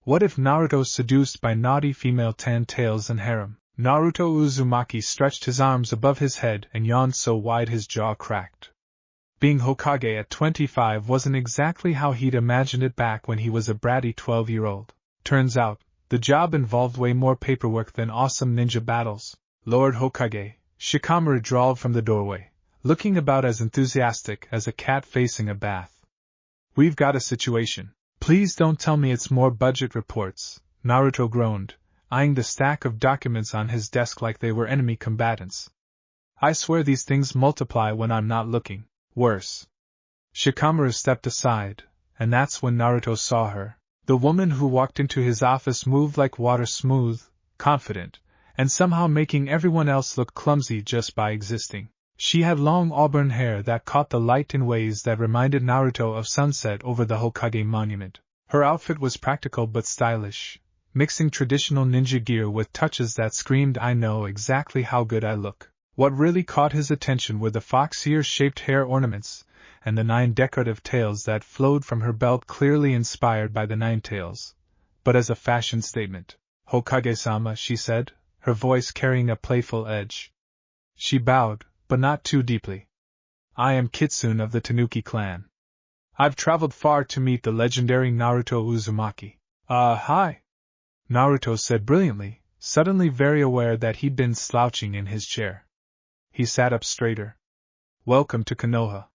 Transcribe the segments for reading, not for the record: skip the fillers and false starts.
What if Naruto seduced by naughty female tan tails and harem? Naruto Uzumaki stretched his arms above his head and yawned so wide his jaw cracked. Being Hokage at 25 wasn't exactly how he'd imagined it back when he was a bratty 12-year-old. Turns out, the job involved way more paperwork than awesome ninja battles. Lord Hokage, Shikamaru drawled from the doorway, looking about as enthusiastic as a cat facing a bath. We've got a situation. Please don't tell me it's more budget reports, Naruto groaned, eyeing the stack of documents on his desk like they were enemy combatants. I swear these things multiply when I'm not looking. Worse. Shikamaru stepped aside, and that's when Naruto saw her. The woman who walked into his office moved like water, smooth, confident, and somehow making everyone else look clumsy just by existing. She had long auburn hair that caught the light in ways that reminded Naruto of sunset over the Hokage monument. Her outfit was practical but stylish, mixing traditional ninja gear with touches that screamed, "I know exactly how good I look." What really caught his attention were the fox ear-shaped hair ornaments, and the 9 decorative tails that flowed from her belt, clearly inspired by the 9 tails. But as a fashion statement. "Hokage-sama," she said, her voice carrying a playful edge. She bowed, but not too deeply. "I am Kitsune of the Tanuki clan. I've traveled far to meet the legendary Naruto Uzumaki." Hi," Naruto said brilliantly, suddenly very aware that he'd been slouching in his chair. He sat up straighter. "Welcome to Konoha.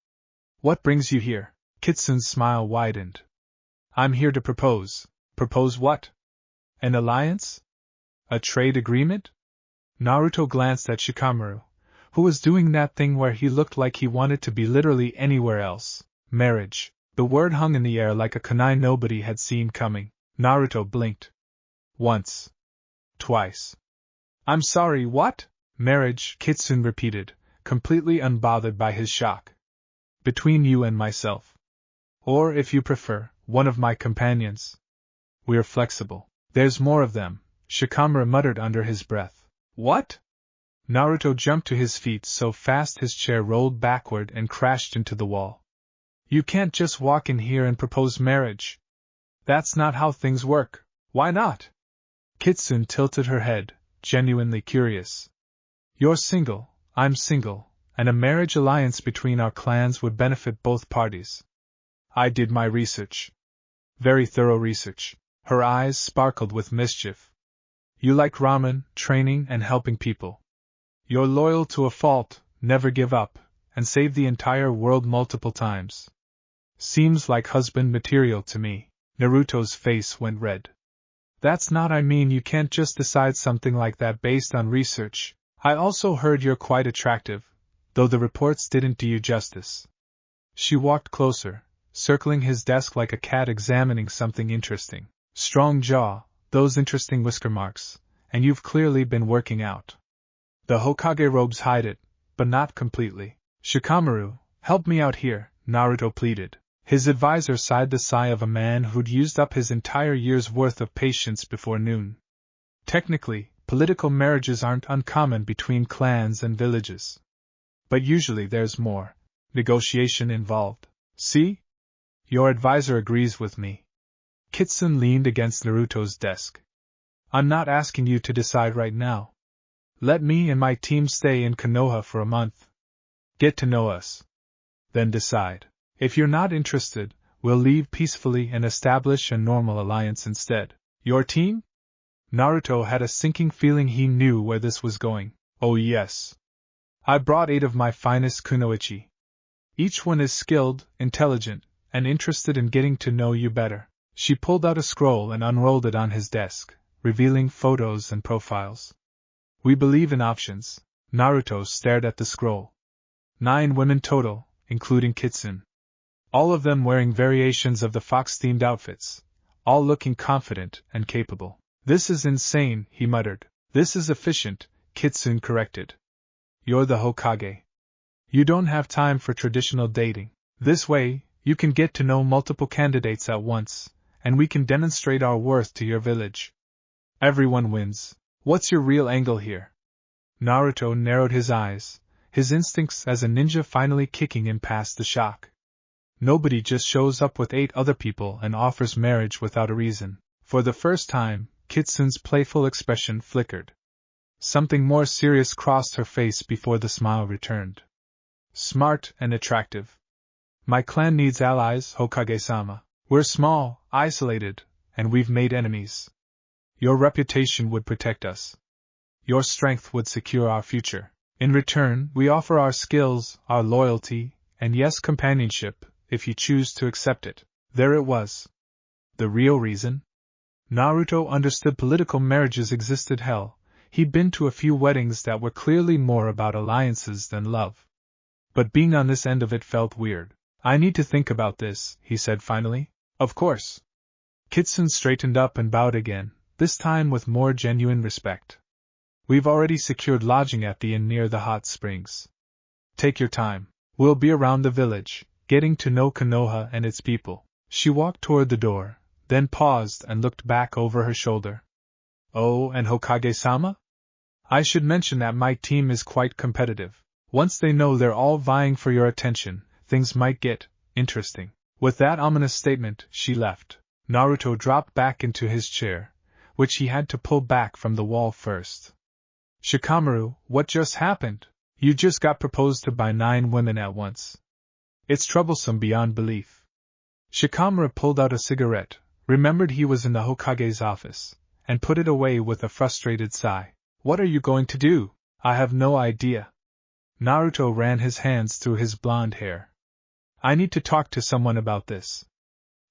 What brings you here?" Kitsune's smile widened. "I'm here to propose." "Propose what? An alliance? A trade agreement?" Naruto glanced at Shikamaru, who was doing that thing where he looked like he wanted to be literally anywhere else. Marriage. The word hung in the air like a kunai nobody had seen coming. Naruto blinked. Once. Twice. "I'm sorry, what?" "Marriage," Kitsune repeated, completely unbothered by his shock. "Between you and myself. Or, if you prefer, one of my companions. We're flexible. There's more of them," Shikamaru muttered under his breath. "What?" Naruto jumped to his feet so fast his chair rolled backward and crashed into the wall. "You can't just walk in here and propose marriage. That's not how things work." "Why not?" Kitsune tilted her head, genuinely curious. "You're single, I'm single, and a marriage alliance between our clans would benefit both parties. I did my research. Very thorough research." Her eyes sparkled with mischief. "You like ramen, training, and helping people. You're loyal to a fault, never give up, and save the entire world multiple times. Seems like husband material to me." Naruto's face went red. "That's not, I mean, you can't just decide something like that based on research. I also heard you're quite attractive, though the reports didn't do you justice." She walked closer, circling his desk like a cat examining something interesting. "Strong jaw, those interesting whisker marks, and you've clearly been working out. The Hokage robes hide it, but not completely." "Shikamaru, help me out here," Naruto pleaded. His advisor sighed the sigh of a man who'd used up his entire year's worth of patience before noon. Technically, political marriages aren't uncommon between clans and villages. But usually there's more negotiation involved. "See? Your advisor agrees with me." Kitsune leaned against Naruto's desk. "I'm not asking you to decide right now. Let me and my team stay in Konoha for a month. Get to know us. Then decide. If you're not interested, we'll leave peacefully and establish a normal alliance instead." "Your team?" Naruto had a sinking feeling he knew where this was going. "Oh yes. I brought 8 of my finest kunoichi. Each one is skilled, intelligent, and interested in getting to know you better." She pulled out a scroll and unrolled it on his desk, revealing photos and profiles. "We believe in options." Naruto stared at the scroll. 9 women total, including Kitsune. All of them wearing variations of the fox-themed outfits, all looking confident and capable. "This is insane," he muttered. "This is efficient," Kitsune corrected. "You're the Hokage. You don't have time for traditional dating. This way, you can get to know multiple candidates at once, and we can demonstrate our worth to your village. Everyone wins. What's your real angle here?" Naruto narrowed his eyes, his instincts as a ninja finally kicking in past the shock. Nobody just shows up with 8 other people and offers marriage without a reason. For the first time, Kitsun's playful expression flickered. Something more serious crossed her face before the smile returned. Smart and attractive. My clan needs allies, Hokage-sama. We're small, isolated, and we've made enemies. Your reputation would protect us. Your strength would secure our future. In return, we offer our skills, our loyalty, and yes, companionship, if you choose to accept it. There it was. The real reason? Naruto understood political marriages existed. Hell, he'd been to a few weddings that were clearly more about alliances than love. But being on this end of it felt weird. I need to think about this, he said finally. Of course. Kitsun straightened up and bowed again, this time with more genuine respect. We've already secured lodging at the inn near the hot springs. Take your time. We'll be around the village, getting to know Konoha and its people. She walked toward the door, then paused and looked back over her shoulder. Oh, and Hokage-sama? I should mention that my team is quite competitive. Once they know they're all vying for your attention, things might get interesting. With that ominous statement, she left. Naruto dropped back into his chair, which he had to pull back from the wall first. Shikamaru, what just happened? You just got proposed to by 9 women at once. It's troublesome beyond belief. Shikamaru pulled out a cigarette, remembered he was in the Hokage's office, and put it away with a frustrated sigh. What are you going to do? I have no idea. Naruto ran his hands through his blonde hair. I need to talk to someone about this.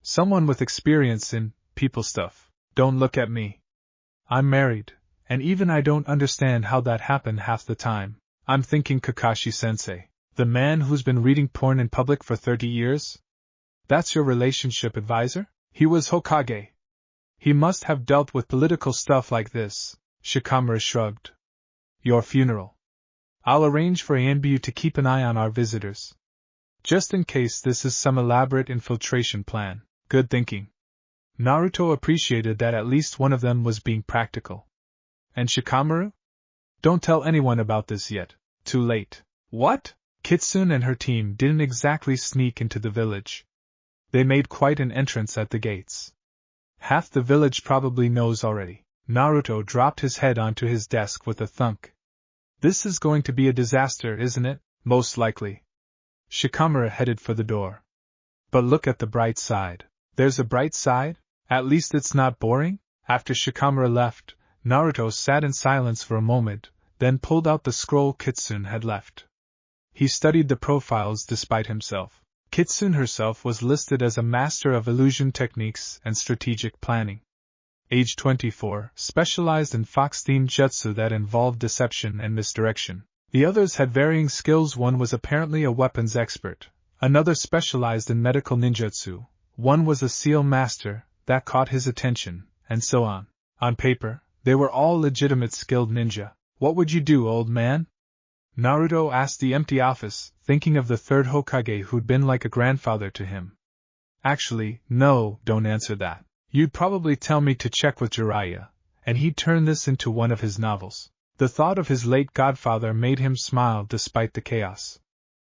Someone with experience in people stuff. Don't look at me. I'm married, and even I don't understand how that happened half the time. I'm thinking Kakashi-sensei, the man who's been reading porn in public for 30 years? That's your relationship advisor? He was Hokage. He must have dealt with political stuff like this. Shikamaru shrugged. Your funeral. I'll arrange for Anbu to keep an eye on our visitors. Just in case this is some elaborate infiltration plan. Good thinking. Naruto appreciated that at least one of them was being practical. And Shikamaru? Don't tell anyone about this yet. Too late. What? Kitsun and her team didn't exactly sneak into the village. They made quite an entrance at the gates. Half the village probably knows already. Naruto dropped his head onto his desk with a thunk. This is going to be a disaster, isn't it? Most likely. Shikamaru headed for the door. But look at the bright side. There's a bright side? At least it's not boring? After Shikamaru left, Naruto sat in silence for a moment, then pulled out the scroll Kitsun had left. He studied the profiles despite himself. Kitsun herself was listed as a master of illusion techniques and strategic planning. Age 24, specialized in fox-themed jutsu that involved deception and misdirection. The others had varying skills. One was apparently a weapons expert, another specialized in medical ninjutsu, one was a seal master, that caught his attention, and so on. On paper, they were all legitimate skilled ninja. What would you do, old man? Naruto asked the empty office, thinking of the third Hokage who'd been like a grandfather to him. Actually, no, don't answer that. You'd probably tell me to check with Jiraiya, and he'd turn this into one of his novels. The thought of his late godfather made him smile despite the chaos.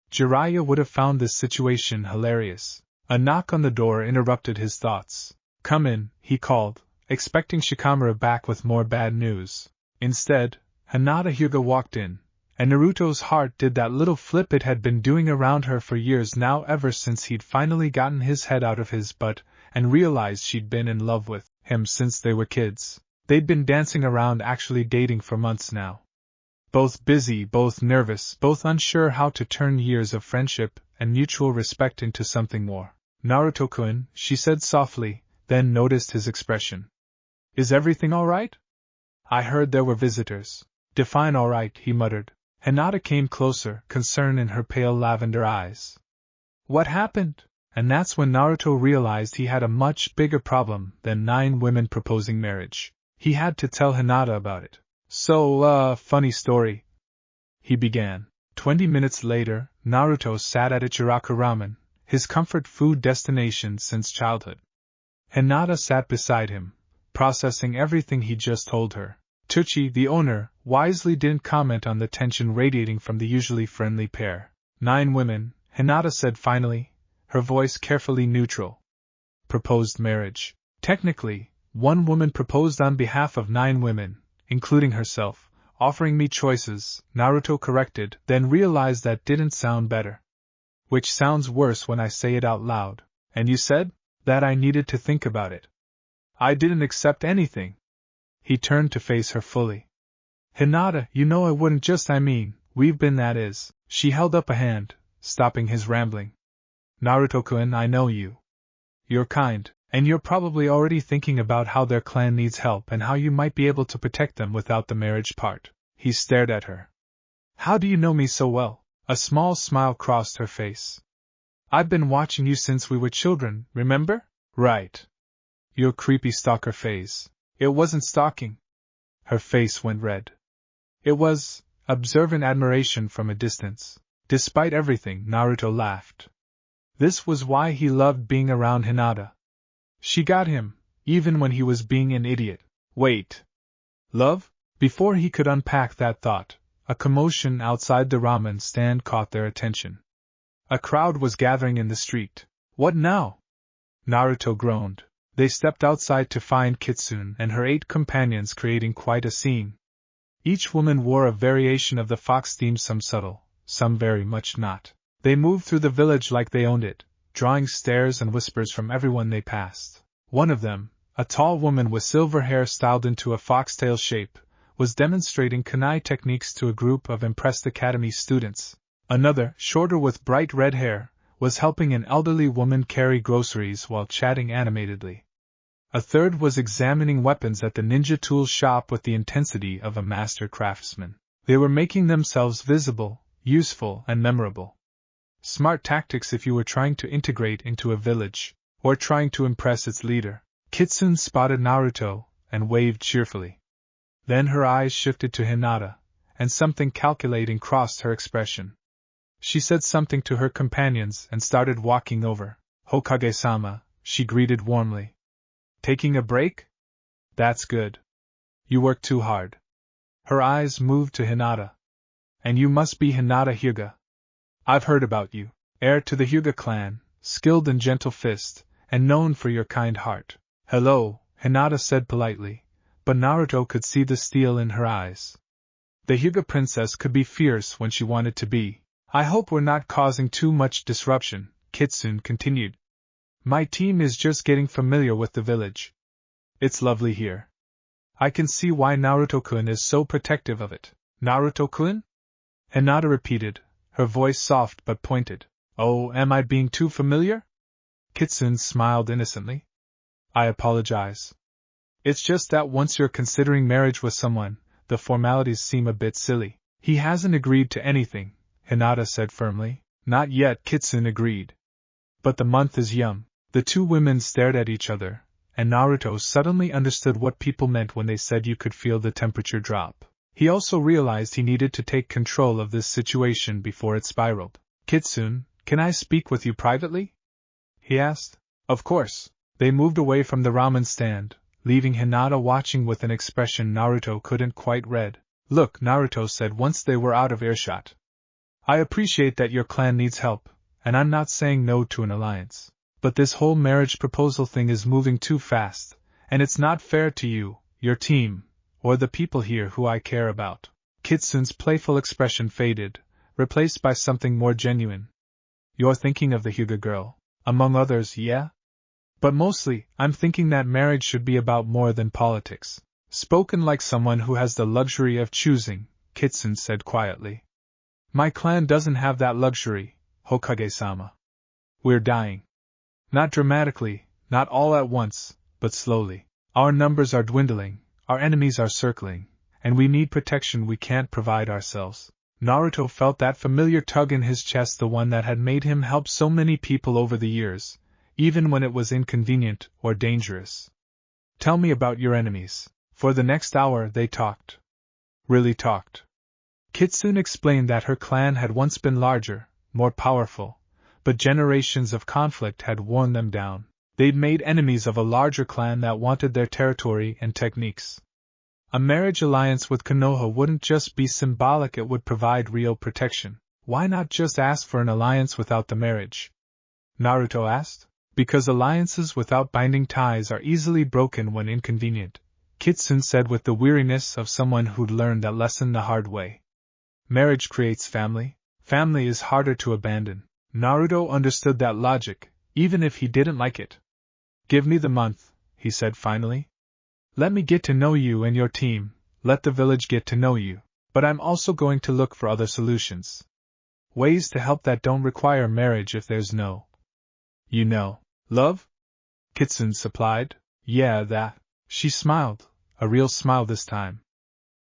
Jiraiya would have found this situation hilarious. A knock on the door interrupted his thoughts. Come in, he called, expecting Shikamaru back with more bad news. Instead, Hinata Hyuga walked in, and Naruto's heart did that little flip it had been doing around her for years now, ever since he'd finally gotten his head out of his butt and realized she'd been in love with him since they were kids. They'd been dancing around, actually dating for months now. Both busy, both nervous, both unsure how to turn years of friendship and mutual respect into something more. Naruto-kun, she said softly, then noticed his expression. Is everything all right? I heard there were visitors. Define all right, he muttered. Hinata came closer, concern in her pale lavender eyes. What happened? And that's when Naruto realized he had a much bigger problem than 9 women proposing marriage. He had to tell Hinata about it. So, funny story, he began. 20 minutes later, Naruto sat at Ichiraku Ramen, his comfort food destination since childhood. Hinata sat beside him, processing everything he just told her. Tucci, the owner, wisely didn't comment on the tension radiating from the usually friendly pair. 9 women, Hinata said finally, her voice carefully neutral. Proposed marriage. Technically, One woman proposed on behalf of 9 women, including herself, offering me choices, Naruto corrected, then realized that didn't sound better. Which sounds worse when I say it out loud. And you said? That I needed to think about it. I didn't accept anything. He turned to face her fully. Hinata, you know I wouldn't just we've been that is. She held up a hand, stopping his rambling. Naruto-kun, I know you. You're kind, and you're probably already thinking about how their clan needs help and how you might be able to protect them without the marriage part. He stared at her. How do you know me so well? A small smile crossed her face. I've been watching you since we were children, remember? Right. Your creepy stalker phase. It wasn't stalking. Her face went red. It was observant admiration from a distance. Despite everything, Naruto laughed. This was why he loved being around Hinata. She got him, even when he was being an idiot. Wait. Love? Before he could unpack that thought, a commotion outside the ramen stand caught their attention. A crowd was gathering in the street. What now? Naruto groaned. They stepped outside to find Kitsune and her 8 companions creating quite a scene. Each woman wore a variation of the fox theme, some subtle, some very much not. They moved through the village like they owned it, drawing stares and whispers from everyone they passed. One of them, a tall woman with silver hair styled into a foxtail shape, was demonstrating kunai techniques to a group of impressed academy students. Another, shorter with bright red hair, was helping an elderly woman carry groceries while chatting animatedly. A third was examining weapons at the ninja tool shop with the intensity of a master craftsman. They were making themselves visible, useful, and memorable. Smart tactics if you were trying to integrate into a village, or trying to impress its leader. Kitsune spotted Naruto, and waved cheerfully. Then her eyes shifted to Hinata, and something calculating crossed her expression. She said something to her companions and started walking over. Hokage-sama, she greeted warmly. Taking a break? That's good. You work too hard. Her eyes moved to Hinata. And you must be Hinata Hyuga. I've heard about you. Heir to the Hyuga clan, skilled in gentle fist, and known for your kind heart. Hello, Hinata said politely, but Naruto could see the steel in her eyes. The Hyuga princess could be fierce when she wanted to be. I hope we're not causing too much disruption, Kitsune continued. My team is just getting familiar with the village. It's lovely here. I can see why Naruto-kun is so protective of it. Naruto-kun? Hinata repeated, her voice soft but pointed. Oh, am I being too familiar? Kitsune smiled innocently. I apologize. It's just that once you're considering marriage with someone, the formalities seem a bit silly. He hasn't agreed to anything, Hinata said firmly. Not yet, Kitsune agreed. But the month is young. The 2 women stared at each other, and Naruto suddenly understood what people meant when they said you could feel the temperature drop. He also realized he needed to take control of this situation before it spiraled. Kitsune, can I speak with you privately? He asked. Of course. They moved away from the ramen stand, leaving Hinata watching with an expression Naruto couldn't quite read. Look, Naruto said once they were out of earshot. I appreciate that your clan needs help, and I'm not saying no to an alliance. But this whole marriage proposal thing is moving too fast, and it's not fair to you, your team, or the people here who I care about. Kitsune's playful expression faded, replaced by something more genuine. You're thinking of the Hyuga girl, among others, yeah? But mostly, I'm thinking that marriage should be about more than politics. Spoken like someone who has the luxury of choosing, Kitsune said quietly. My clan doesn't have that luxury, Hokage-sama. We're dying. Not dramatically, not all at once, but slowly. Our numbers are dwindling, our enemies are circling, and we need protection we can't provide ourselves. Naruto felt that familiar tug in his chest, the one that had made him help so many people over the years, even when it was inconvenient or dangerous. Tell me about your enemies. For the next hour they talked. Really talked. Kitsune explained that her clan had once been larger, more powerful, but generations of conflict had worn them down. They'd made enemies of a larger clan that wanted their territory and techniques. A marriage alliance with Konoha wouldn't just be symbolic, it would provide real protection. Why not just ask for an alliance without the marriage? Naruto asked. Because alliances without binding ties are easily broken when inconvenient, Kitsune said with the weariness of someone who'd learned that lesson the hard way. Marriage creates family. Family is harder to abandon. Naruto understood that logic, even if he didn't like it. Give me the month, he said finally. Let me get to know you and your team, let the village get to know you, but I'm also going to look for other solutions. Ways to help that don't require marriage if there's no, love? Kitsune supplied. Yeah, that. She smiled, a real smile this time.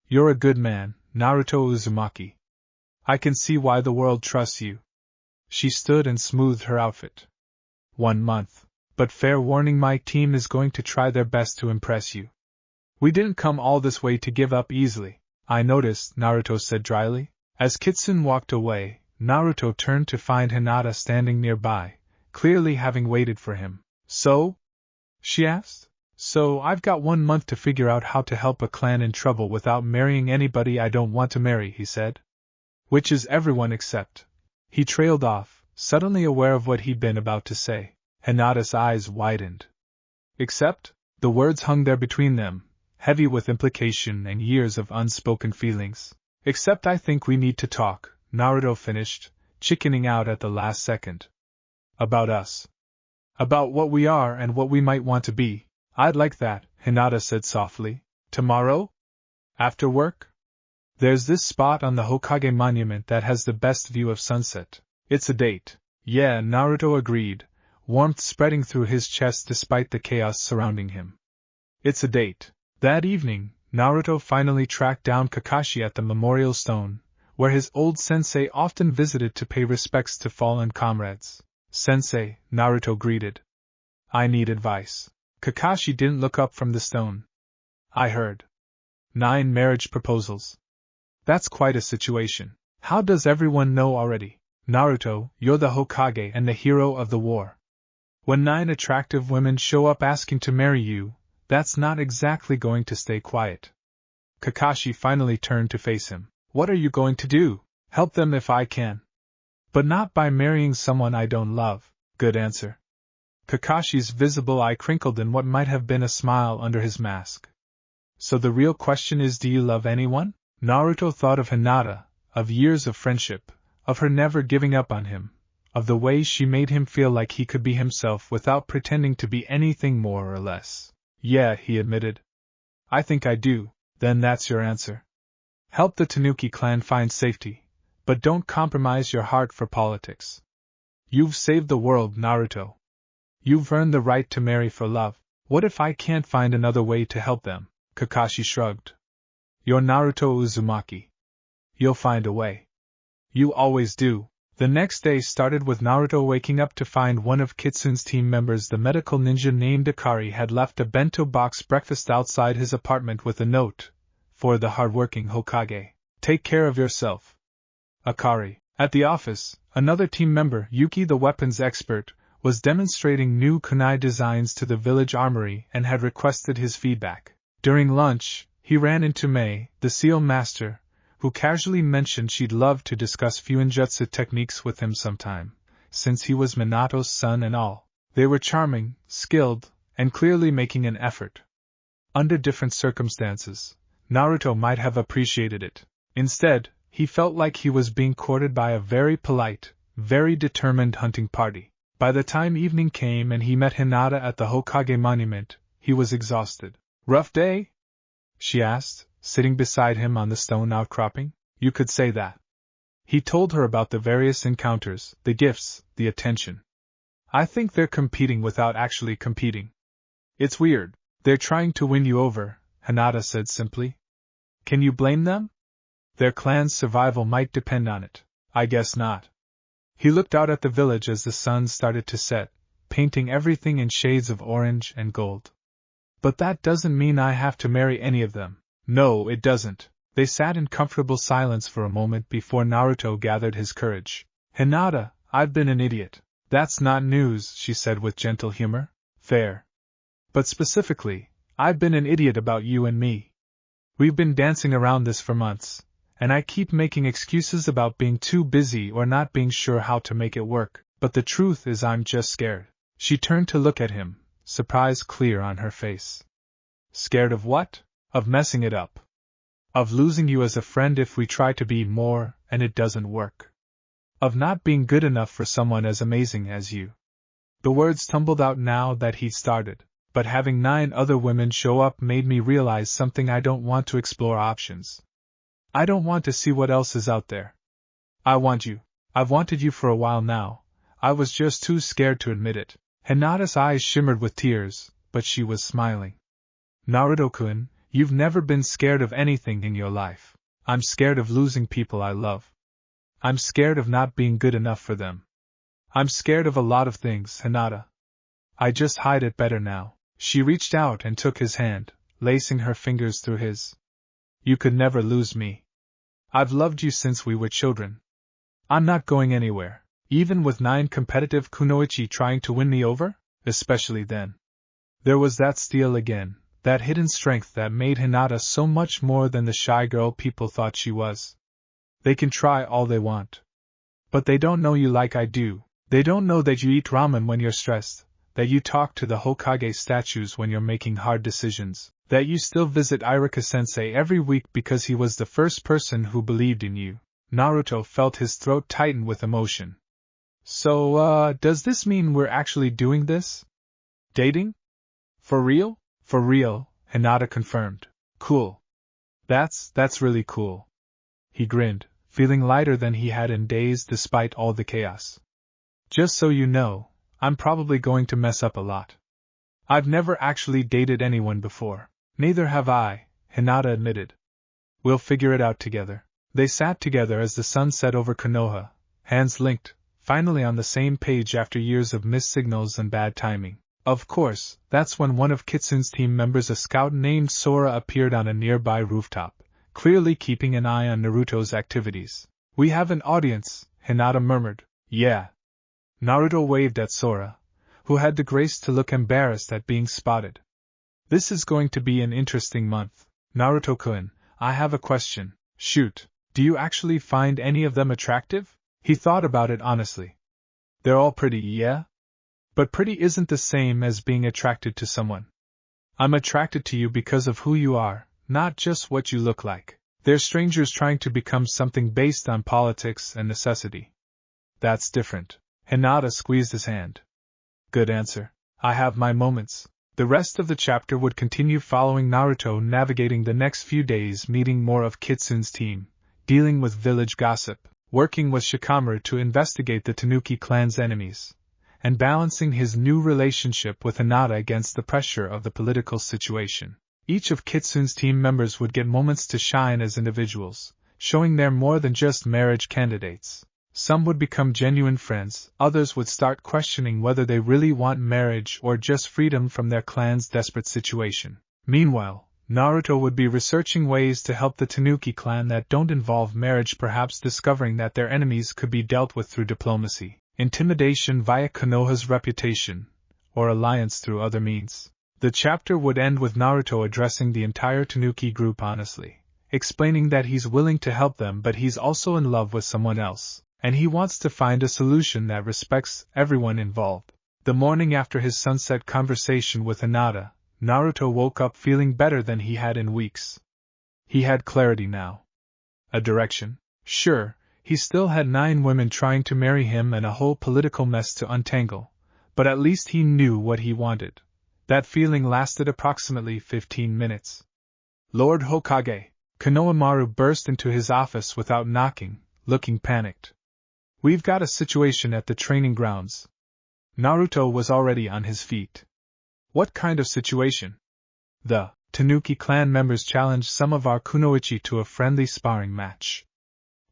You're a good man, Naruto Uzumaki. I can see why the world trusts you. She stood and smoothed her outfit. 1 month. But fair warning, my team is going to try their best to impress you. We didn't come all this way to give up easily, I noticed, Naruto said dryly. As Kitsune walked away, Naruto turned to find Hinata standing nearby, clearly having waited for him. So? She asked. So I've got 1 month to figure out how to help a clan in trouble without marrying anybody I don't want to marry, he said. Which is everyone except. He trailed off, suddenly aware of what he'd been about to say. Hinata's eyes widened. Except? The words hung there between them, heavy with implication and years of unspoken feelings. Except I think we need to talk, Naruto finished, chickening out at the last second. About us. About what we are and what we might want to be. I'd like that, Hinata said softly. Tomorrow? After work? There's this spot on the Hokage monument that has the best view of sunset. It's a date. Yeah, Naruto agreed, warmth spreading through his chest despite the chaos surrounding him. It's a date. That evening, Naruto finally tracked down Kakashi at the memorial stone, where his old sensei often visited to pay respects to fallen comrades. Sensei, Naruto greeted. I need advice. Kakashi didn't look up from the stone. I heard 9 marriage proposals. That's quite a situation. How does everyone know already? Naruto, you're the Hokage and the hero of the war. When 9 attractive women show up asking to marry you, that's not exactly going to stay quiet. Kakashi finally turned to face him. What are you going to do? Help them if I can. But not by marrying someone I don't love. Good answer. Kakashi's visible eye crinkled in what might have been a smile under his mask. So the real question is, do you love anyone? Naruto thought of Hinata, of years of friendship, of her never giving up on him, of the way she made him feel like he could be himself without pretending to be anything more or less. Yeah, he admitted. I think I do. Then that's your answer. Help the Tanuki clan find safety, but don't compromise your heart for politics. You've saved the world, Naruto. You've earned the right to marry for love. What if I can't find another way to help them? Kakashi shrugged. You're Naruto Uzumaki. You'll find a way. You always do. The next day started with Naruto waking up to find one of Kitsune's team members, the medical ninja named Akari, had left a bento box breakfast outside his apartment with a note. For the hardworking Hokage. Take care of yourself. Akari. At the office, another team member, Yuki the weapons expert, was demonstrating new kunai designs to the village armory and had requested his feedback. During lunch, he ran into Mei, the seal master, who casually mentioned she'd love to discuss fuinjutsu techniques with him sometime, since he was Minato's son and all. They were charming, skilled, and clearly making an effort. Under different circumstances, Naruto might have appreciated it. Instead, he felt like he was being courted by a very polite, very determined hunting party. By the time evening came and he met Hinata at the Hokage monument, he was exhausted. Rough day? She asked, sitting beside him on the stone outcropping. You could say that. He told her about the various encounters, the gifts, the attention. I think they're competing without actually competing. It's weird. They're trying to win you over, Hinata said simply. Can you blame them? Their clan's survival might depend on it. I guess not. He looked out at the village as the sun started to set, painting everything in shades of orange and gold. But that doesn't mean I have to marry any of them. No, it doesn't. They sat in comfortable silence for a moment before Naruto gathered his courage. Hinata, I've been an idiot. That's not news, she said with gentle humor. Fair. But specifically, I've been an idiot about you and me. We've been dancing around this for months, and I keep making excuses about being too busy or not being sure how to make it work, but the truth is I'm just scared. She turned to look at him, surprise clear on her face. Scared of what? Of messing it up. Of losing you as a friend if we try to be more, and it doesn't work. Of not being good enough for someone as amazing as you. The words tumbled out now that he'd started, but having 9 other women show up made me realize something. I don't want to explore options. I don't want to see what else is out there. I want you. I've wanted you for a while now. I was just too scared to admit it. Hinata's eyes shimmered with tears, but she was smiling. Naruto-kun, you've never been scared of anything in your life. I'm scared of losing people I love. I'm scared of not being good enough for them. I'm scared of a lot of things, Hinata. I just hide it better now. She reached out and took his hand, lacing her fingers through his. You could never lose me. I've loved you since we were children. I'm not going anywhere, even with 9 competitive kunoichi trying to win me over, especially then. There was that steel again, that hidden strength that made Hinata so much more than the shy girl people thought she was. They can try all they want. But they don't know you like I do. They don't know that you eat ramen when you're stressed, that you talk to the Hokage statues when you're making hard decisions, that you still visit Irika-sensei every week because he was the first person who believed in you. Naruto felt his throat tighten with emotion. So, does this mean we're actually doing this? Dating? For real? For real, Hinata confirmed. Cool. That's really cool. He grinned, feeling lighter than he had in days despite all the chaos. Just so you know, I'm probably going to mess up a lot. I've never actually dated anyone before. Neither have I, Hinata admitted. We'll figure it out together. They sat together as the sun set over Konoha, hands linked, finally on the same page after years of missed signals and bad timing. Of course, that's when one of Kitsune's team members, a scout named Sora, appeared on a nearby rooftop, clearly keeping an eye on Naruto's activities. We have an audience, Hinata murmured. Yeah. Naruto waved at Sora, who had the grace to look embarrassed at being spotted. This is going to be an interesting month. Naruto-kun, I have a question. Shoot. Do you actually find any of them attractive? He thought about it honestly. They're all pretty, yeah? But pretty isn't the same as being attracted to someone. I'm attracted to you because of who you are, not just what you look like. They're strangers trying to become something based on politics and necessity. That's different. Hinata squeezed his hand. Good answer. I have my moments. The rest of the chapter would continue following Naruto navigating the next few days, meeting more of Kitsune's team, dealing with village gossip, working with Shikamaru to investigate the Tanuki clan's enemies, and balancing his new relationship with Hinata against the pressure of the political situation. Each of Kitsune's team members would get moments to shine as individuals, showing they're more than just marriage candidates. Some would become genuine friends, others would start questioning whether they really want marriage or just freedom from their clan's desperate situation. Meanwhile, Naruto would be researching ways to help the Tanuki clan that don't involve marriage, perhaps discovering that their enemies could be dealt with through diplomacy, intimidation via Konoha's reputation, or alliance through other means. The chapter would end with Naruto addressing the entire Tanuki group honestly, explaining that he's willing to help them but he's also in love with someone else, and he wants to find a solution that respects everyone involved. The morning after his sunset conversation with Hinata, Naruto woke up feeling better than he had in weeks. He had clarity now. A direction. Sure, he still had 9 women trying to marry him and a whole political mess to untangle, but at least he knew what he wanted. That feeling lasted approximately 15 minutes. Lord Hokage, Konohamaru burst into his office without knocking, looking panicked. We've got a situation at the training grounds. Naruto was already on his feet. What kind of situation? The Tanuki clan members challenged some of our kunoichi to a friendly sparring match.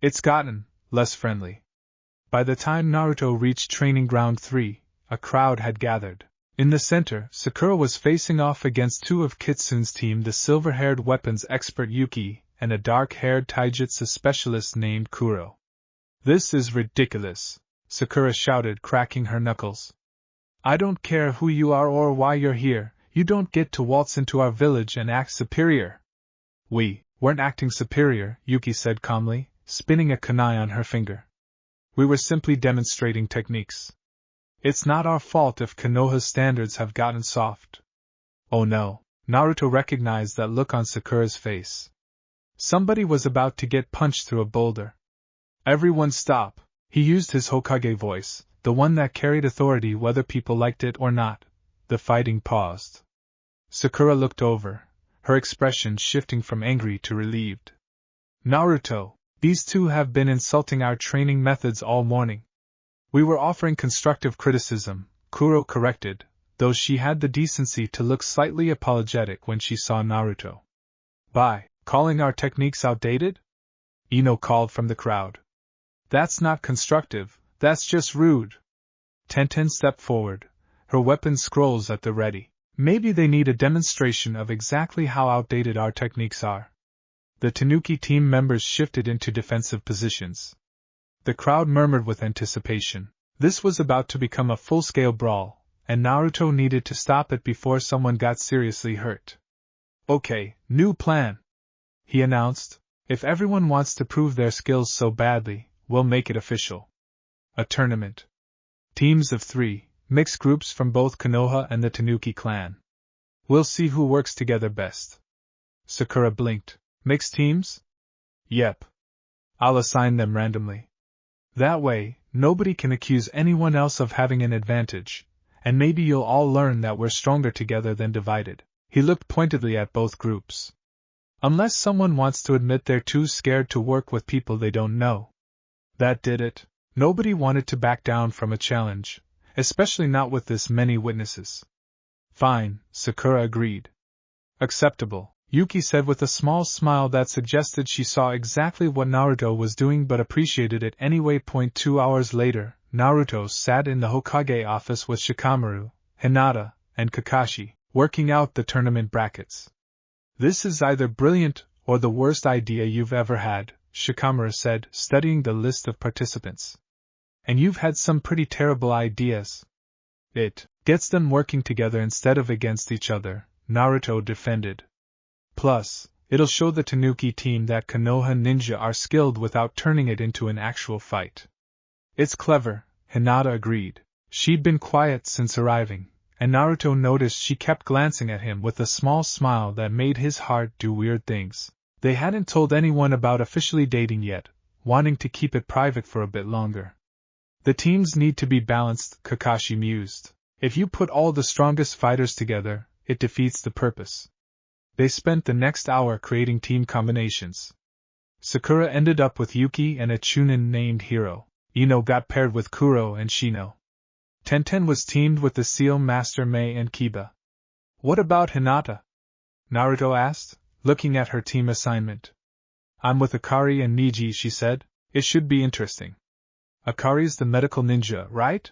It's gotten less friendly. By the time Naruto reached Training Ground 3, a crowd had gathered. In the center, Sakura was facing off against 2 of Kitsune's team, the silver-haired weapons expert Yuki, and a dark-haired taijutsu specialist named Kuro. This is ridiculous, Sakura shouted, cracking her knuckles. I don't care who you are or why you're here, you don't get to waltz into our village and act superior. We weren't acting superior, Yuki said calmly, spinning a kunai on her finger. We were simply demonstrating techniques. It's not our fault if Konoha's standards have gotten soft. Oh no, Naruto recognized that look on Sakura's face. Somebody was about to get punched through a boulder. Everyone stop, he used his Hokage voice, the one that carried authority whether people liked it or not. The fighting paused. Sakura looked over, her expression shifting from angry to relieved. Naruto, these two have been insulting our training methods all morning. We were offering constructive criticism, Kuro corrected, though she had the decency to look slightly apologetic when she saw Naruto. By calling our techniques outdated? Ino called from the crowd. That's not constructive, that's just rude. Tenten stepped forward, her weapon scrolls at the ready. Maybe they need a demonstration of exactly how outdated our techniques are. The Tanuki team members shifted into defensive positions. The crowd murmured with anticipation. This was about to become a full-scale brawl, and Naruto needed to stop it before someone got seriously hurt. Okay, new plan, he announced. If everyone wants to prove their skills so badly, we'll make it official. A tournament. Teams of 3, mixed groups from both Konoha and the Tanuki clan. We'll see who works together best. Sakura blinked. Mixed teams? Yep. I'll assign them randomly. That way, nobody can accuse anyone else of having an advantage, and maybe you'll all learn that we're stronger together than divided. He looked pointedly at both groups. Unless someone wants to admit they're too scared to work with people they don't know. That did it. Nobody wanted to back down from a challenge, especially not with this many witnesses. Fine, Sakura agreed. Acceptable, Yuki said with a small smile that suggested she saw exactly what Naruto was doing but appreciated it anyway. 2 hours later, Naruto sat in the Hokage office with Shikamaru, Hinata, and Kakashi, working out the tournament brackets. This is either brilliant or the worst idea you've ever had, Shikamaru said, studying the list of participants. And you've had some pretty terrible ideas. It gets them working together instead of against each other, Naruto defended. Plus, it'll show the Tanuki team that Konoha ninja are skilled without turning it into an actual fight. It's clever, Hinata agreed. She'd been quiet since arriving, and Naruto noticed she kept glancing at him with a small smile that made his heart do weird things. They hadn't told anyone about officially dating yet, wanting to keep it private for a bit longer. The teams need to be balanced, Kakashi mused. If you put all the strongest fighters together, it defeats the purpose. They spent the next hour creating team combinations. Sakura ended up with Yuki and a Chunin named Hiro. Ino got paired with Kuro and Shino. Tenten was teamed with the Seal Master Mei and Kiba. What about Hinata? Naruto asked, looking at her team assignment. I'm with Akari and Niji, she said. It should be interesting. Akari's the medical ninja, right?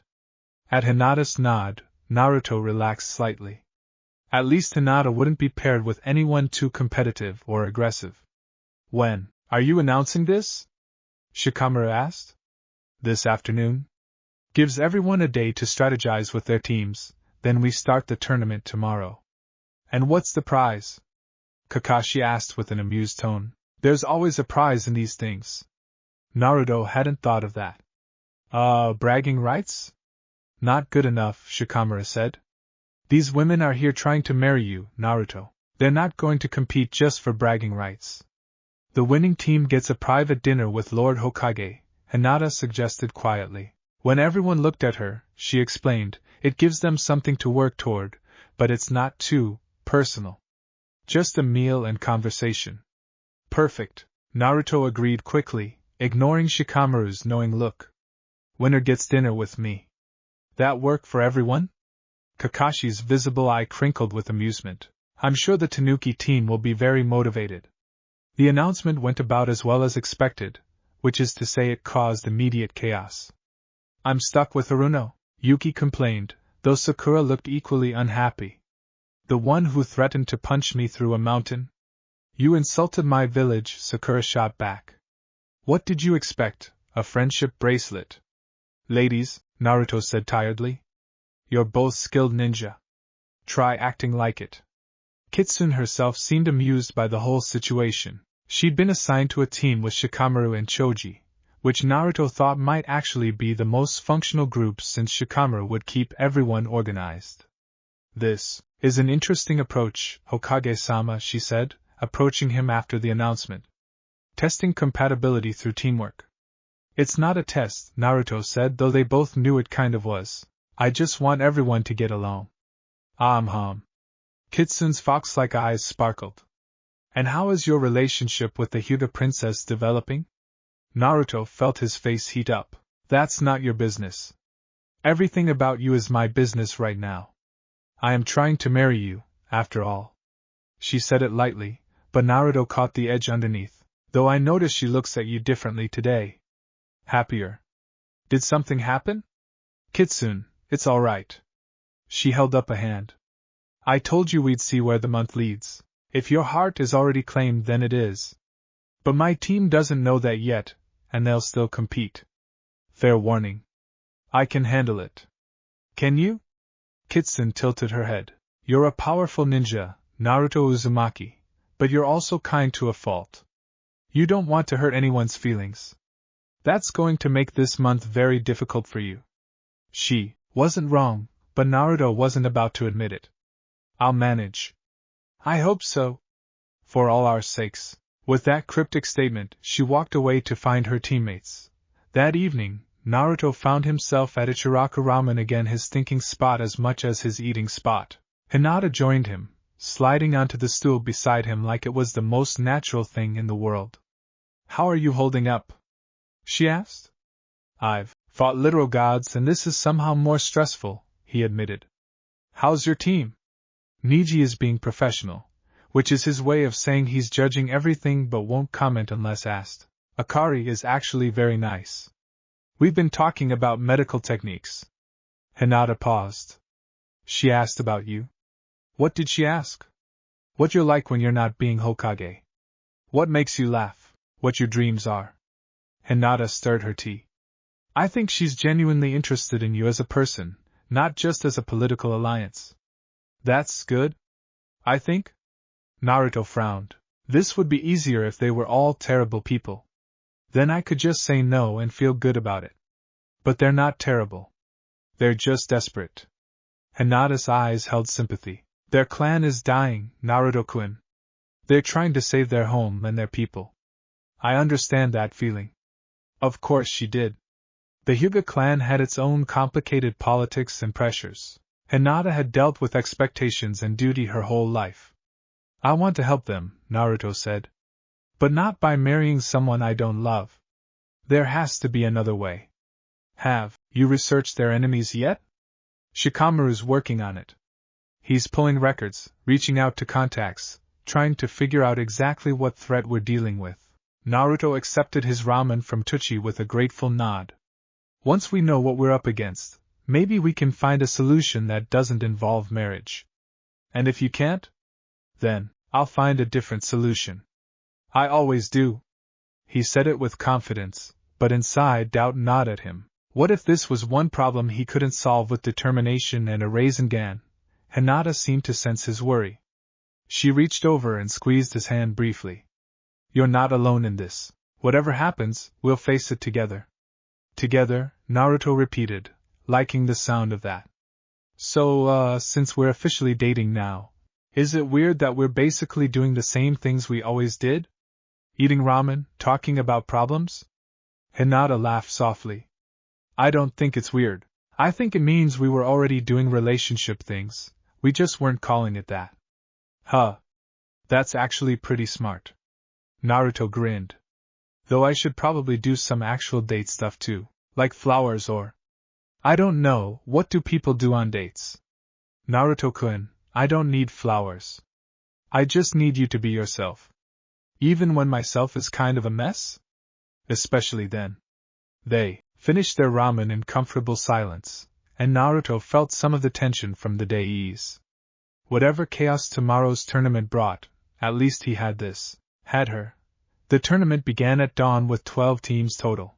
At Hinata's nod, Naruto relaxed slightly. At least Hinata wouldn't be paired with anyone too competitive or aggressive. When are you announcing this? Shikamaru asked. This afternoon. Gives everyone a day to strategize with their teams, then we start the tournament tomorrow. And what's the prize? Kakashi asked with an amused tone. There's always a prize in these things. Naruto hadn't thought of that. Bragging rights? Not good enough, Shikamaru said. These women are here trying to marry you, Naruto. They're not going to compete just for bragging rights. The winning team gets a private dinner with Lord Hokage, Hinata suggested quietly. When everyone looked at her, she explained, it gives them something to work toward, but it's not too personal. Just a meal and conversation. Perfect, Naruto agreed quickly, ignoring Shikamaru's knowing look. Winner gets dinner with me. That work for everyone? Kakashi's visible eye crinkled with amusement. I'm sure the Tanuki team will be very motivated. The announcement went about as well as expected, which is to say it caused immediate chaos. I'm stuck with Haruno, Yuki complained, though Sakura looked equally unhappy. The one who threatened to punch me through a mountain? You insulted my village, Sakura shot back. What did you expect, a friendship bracelet? Ladies, Naruto said tiredly. You're both skilled ninja. Try acting like it. Kitsune herself seemed amused by the whole situation. She'd been assigned to a team with Shikamaru and Choji, which Naruto thought might actually be the most functional group since Shikamaru would keep everyone organized. This is an interesting approach, Hokage-sama, she said, approaching him after the announcement. Testing compatibility through teamwork. It's not a test, Naruto said, though they both knew it kind of was. I just want everyone to get along. Kitsune's fox-like eyes sparkled. And how is your relationship with the Hyuga princess developing? Naruto felt his face heat up. That's not your business. Everything about you is my business right now. I am trying to marry you, after all. She said it lightly, but Naruto caught the edge underneath. Though I notice she looks at you differently today. Happier. Did something happen? Kitsune, it's all right. She held up a hand. I told you we'd see where the month leads. If your heart is already claimed, then it is. But my team doesn't know that yet, and they'll still compete. Fair warning. I can handle it. Can you? Kitsune tilted her head. You're a powerful ninja, Naruto Uzumaki, but you're also kind to a fault. You don't want to hurt anyone's feelings. That's going to make this month very difficult for you. She wasn't wrong, but Naruto wasn't about to admit it. I'll manage. I hope so. For all our sakes. With that cryptic statement, she walked away to find her teammates. That evening, Naruto found himself at Ichiraku Ramen again, his thinking spot as much as his eating spot. Hinata joined him, sliding onto the stool beside him like it was the most natural thing in the world. How are you holding up? She asked. I've fought literal gods and this is somehow more stressful, he admitted. How's your team? Niji is being professional, which is his way of saying he's judging everything but won't comment unless asked. Akari is actually very nice. We've been talking about medical techniques. Hinata paused. She asked about you. What did she ask? What you're like when you're not being Hokage. What makes you laugh, what your dreams are. Hinata stirred her tea. I think she's genuinely interested in you as a person, not just as a political alliance. That's good, I think? Naruto frowned. This would be easier if they were all terrible people. Then I could just say no and feel good about it. But they're not terrible. They're just desperate. Hinata's eyes held sympathy. Their clan is dying, Naruto-kun. They're trying to save their home and their people. I understand that feeling. Of course she did. The Hyuga clan had its own complicated politics and pressures. Hinata had dealt with expectations and duty her whole life. I want to help them, Naruto said. But not by marrying someone I don't love. There has to be another way. Have you researched their enemies yet? Shikamaru's working on it. He's pulling records, reaching out to contacts, trying to figure out exactly what threat we're dealing with. Naruto accepted his ramen from Tucci with a grateful nod. Once we know what we're up against, maybe we can find a solution that doesn't involve marriage. And if you can't? Then, I'll find a different solution. I always do. He said it with confidence, but inside doubt gnawed at him. What if this was one problem he couldn't solve with determination and a Rasengan? Hinata seemed to sense his worry. She reached over and squeezed his hand briefly. You're not alone in this. Whatever happens, we'll face it together. Together, Naruto repeated, liking the sound of that. So, since we're officially dating now, is it weird that we're basically doing the same things we always did? Eating ramen, talking about problems? Hinata laughed softly. I don't think it's weird. I think it means we were already doing relationship things, we just weren't calling it that. Huh. That's actually pretty smart. Naruto grinned. Though I should probably do some actual date stuff too, like flowers or... I don't know, what do people do on dates? Naruto-kun, I don't need flowers. I just need you to be yourself. Even when myself is kind of a mess? Especially then. They finished their ramen in comfortable silence, and Naruto felt some of the tension from the day ease. Whatever chaos tomorrow's tournament brought, at least he had this, had her. The tournament began at dawn with 12 teams total.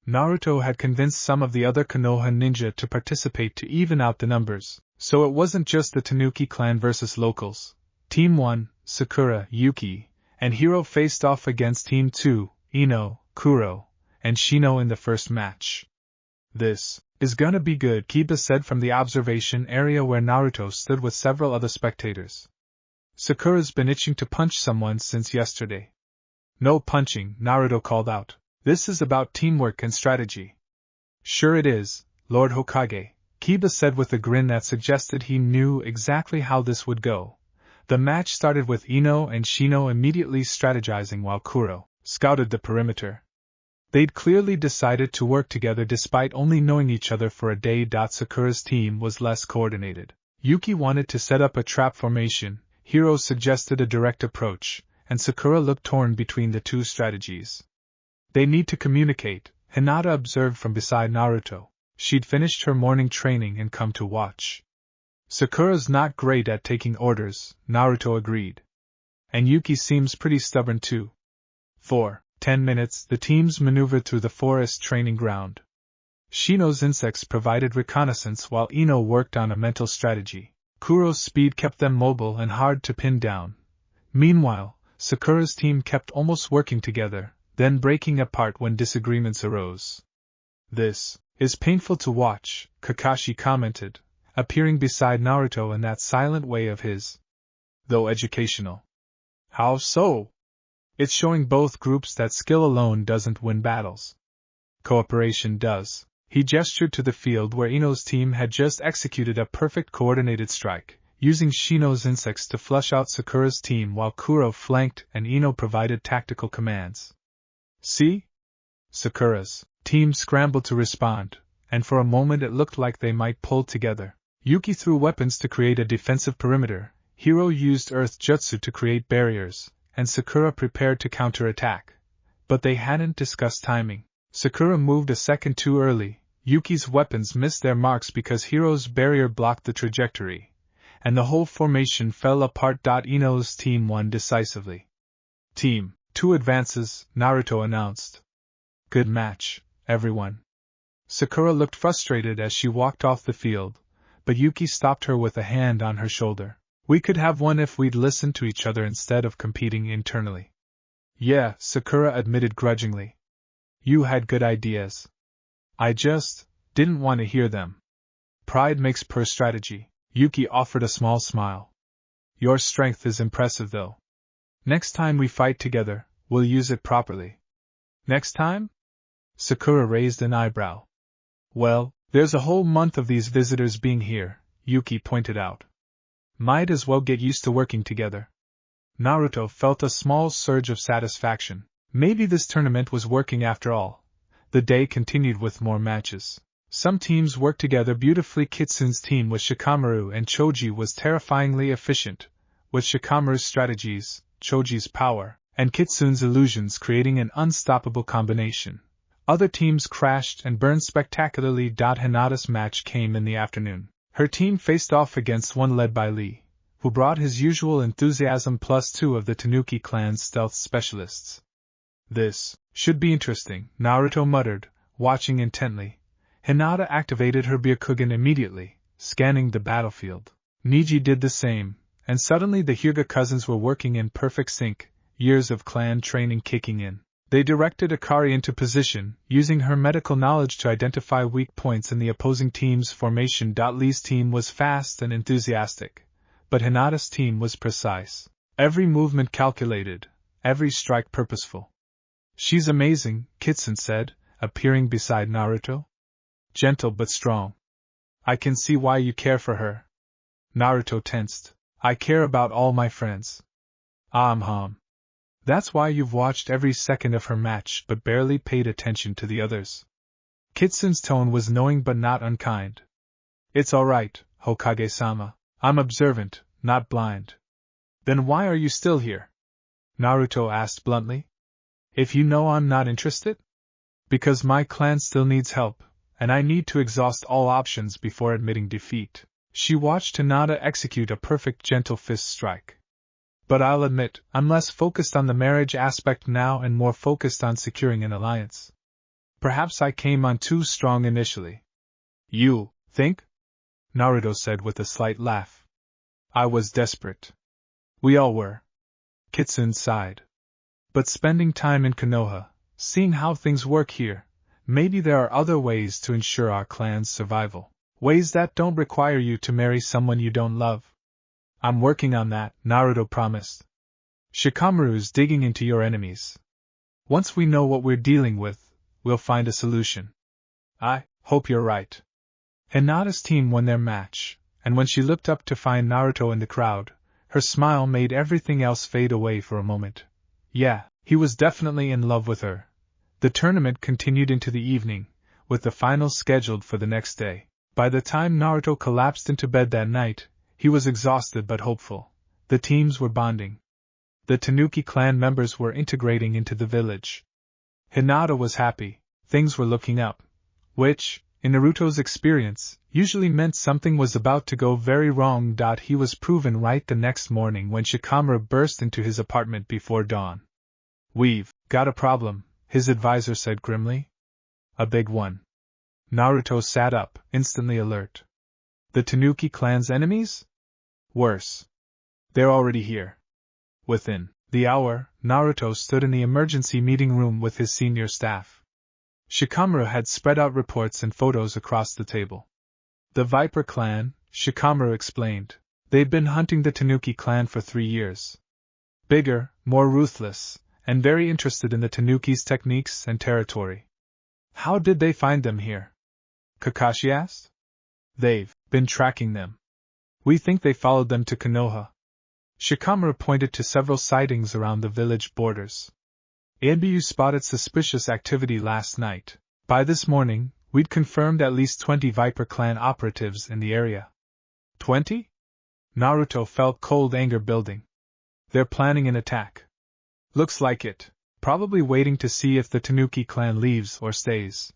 Naruto had convinced some of the other Konoha ninja to participate to even out the numbers, so it wasn't just the Tanuki clan versus locals. Team 1, Sakura, Yuki, and Hiro faced off against Team 2, Ino, Kuro, and Shino in the first match. This is gonna be good, Kiba said from the observation area where Naruto stood with several other spectators. Sakura's been itching to punch someone since yesterday. No punching, Naruto called out. This is about teamwork and strategy. Sure it is, Lord Hokage, Kiba said with a grin that suggested he knew exactly how this would go. The match started with Ino and Shino immediately strategizing while Kuro scouted the perimeter. They'd clearly decided to work together despite only knowing each other for a day. Sakura's team was less coordinated. Yuki wanted to set up a trap formation, Hiro suggested a direct approach, and Sakura looked torn between the two strategies. They need to communicate, Hinata observed from beside Naruto. She'd finished her morning training and come to watch. Sakura's not great at taking orders, Naruto agreed. And Yuki seems pretty stubborn too. For 10 minutes, the teams maneuvered through the forest training ground. Shino's insects provided reconnaissance while Ino worked on a mental strategy. Kuro's speed kept them mobile and hard to pin down. Meanwhile, Sakura's team kept almost working together, then breaking apart when disagreements arose. This is painful to watch, Kakashi commented, appearing beside Naruto in that silent way of his. Though educational. How so? It's showing both groups that skill alone doesn't win battles. Cooperation does. He gestured to the field where Ino's team had just executed a perfect coordinated strike, using Shino's insects to flush out Sakura's team while Kuro flanked and Ino provided tactical commands. See? Sakura's team scrambled to respond, and for a moment it looked like they might pull together. Yuki threw weapons to create a defensive perimeter, Hiro used earth jutsu to create barriers, and Sakura prepared to counterattack. But they hadn't discussed timing. Sakura moved a second too early, Yuki's weapons missed their marks because Hiro's barrier blocked the trajectory, and the whole formation fell apart. Ino's team won decisively. Team 2 advances, Naruto announced. Good match, everyone. Sakura looked frustrated as she walked off the field, but Yuki stopped her with a hand on her shoulder. We could have won if we'd listened to each other instead of competing internally. Yeah, Sakura admitted grudgingly. You had good ideas. I just didn't want to hear them. Pride makes poor strategy. Yuki offered a small smile. Your strength is impressive though. Next time we fight together, we'll use it properly. Next time? Sakura raised an eyebrow. Well, there's a whole month of these visitors being here, Yuki pointed out. Might as well get used to working together. Naruto felt a small surge of satisfaction. Maybe this tournament was working after all. The day continued with more matches. Some teams worked together beautifully. Kitsun's team with Shikamaru and Choji was terrifyingly efficient, with Shikamaru's strategies, Choji's power, and Kitsun's illusions creating an unstoppable combination. Other teams crashed and burned spectacularly. Hinata's match came in the afternoon. Her team faced off against one led by Lee, who brought his usual enthusiasm plus 2 of the Tanuki clan's stealth specialists. This should be interesting, Naruto muttered, watching intently. Hinata activated her Byakugan immediately, scanning the battlefield. Niji did the same, and suddenly the Hyuga cousins were working in perfect sync, years of clan training kicking in. They directed Akari into position, using her medical knowledge to identify weak points in the opposing team's formation. Lee's team was fast and enthusiastic, but Hinata's team was precise. Every movement calculated, every strike purposeful. She's amazing, Kitsun said, appearing beside Naruto. Gentle but strong. I can see why you care for her. Naruto tensed. I care about all my friends. That's why you've watched every second of her match but barely paid attention to the others. Kitsun's tone was knowing but not unkind. It's alright, Hokage-sama. I'm observant, not blind. Then why are you still here? Naruto asked bluntly. If you know I'm not interested? Because my clan still needs help, and I need to exhaust all options before admitting defeat. She watched Hinata execute a perfect gentle fist strike. But I'll admit, I'm less focused on the marriage aspect now and more focused on securing an alliance. Perhaps I came on too strong initially. You think? Naruto said with a slight laugh. I was desperate. We all were. Kitsun sighed. But spending time in Konoha, seeing how things work here, maybe there are other ways to ensure our clan's survival. Ways that don't require you to marry someone you don't love. I'm working on that, Naruto promised. Shikamaru's digging into your enemies. Once we know what we're dealing with, we'll find a solution. I hope you're right. Hinata's team won their match, and when she looked up to find Naruto in the crowd, her smile made everything else fade away for a moment. Yeah, he was definitely in love with her. The tournament continued into the evening, with the finals scheduled for the next day. By the time Naruto collapsed into bed that night, he was exhausted but hopeful. The teams were bonding. The Tanuki clan members were integrating into the village. Hinata was happy, things were looking up. Which, in Naruto's experience, usually meant something was about to go very wrong. He was proven right the next morning when Shikamaru burst into his apartment before dawn. We've got a problem, his advisor said grimly. A big one. Naruto sat up, instantly alert. The Tanuki clan's enemies? Worse. They're already here. Within the hour, Naruto stood in the emergency meeting room with his senior staff. Shikamaru had spread out reports and photos across the table. The Viper clan, Shikamaru explained. They'd been hunting the Tanuki clan for 3 years. Bigger, more ruthless, and very interested in the Tanuki's techniques and territory. How did they find them here? Kakashi asked. They've been tracking them. We think they followed them to Konoha. Shikamaru pointed to several sightings around the village borders. ABU spotted suspicious activity last night. By this morning, we'd confirmed at least 20 Viper clan operatives in the area. 20? Naruto felt cold anger building. They're planning an attack. Looks like it, probably waiting to see if the Tanuki clan leaves or stays.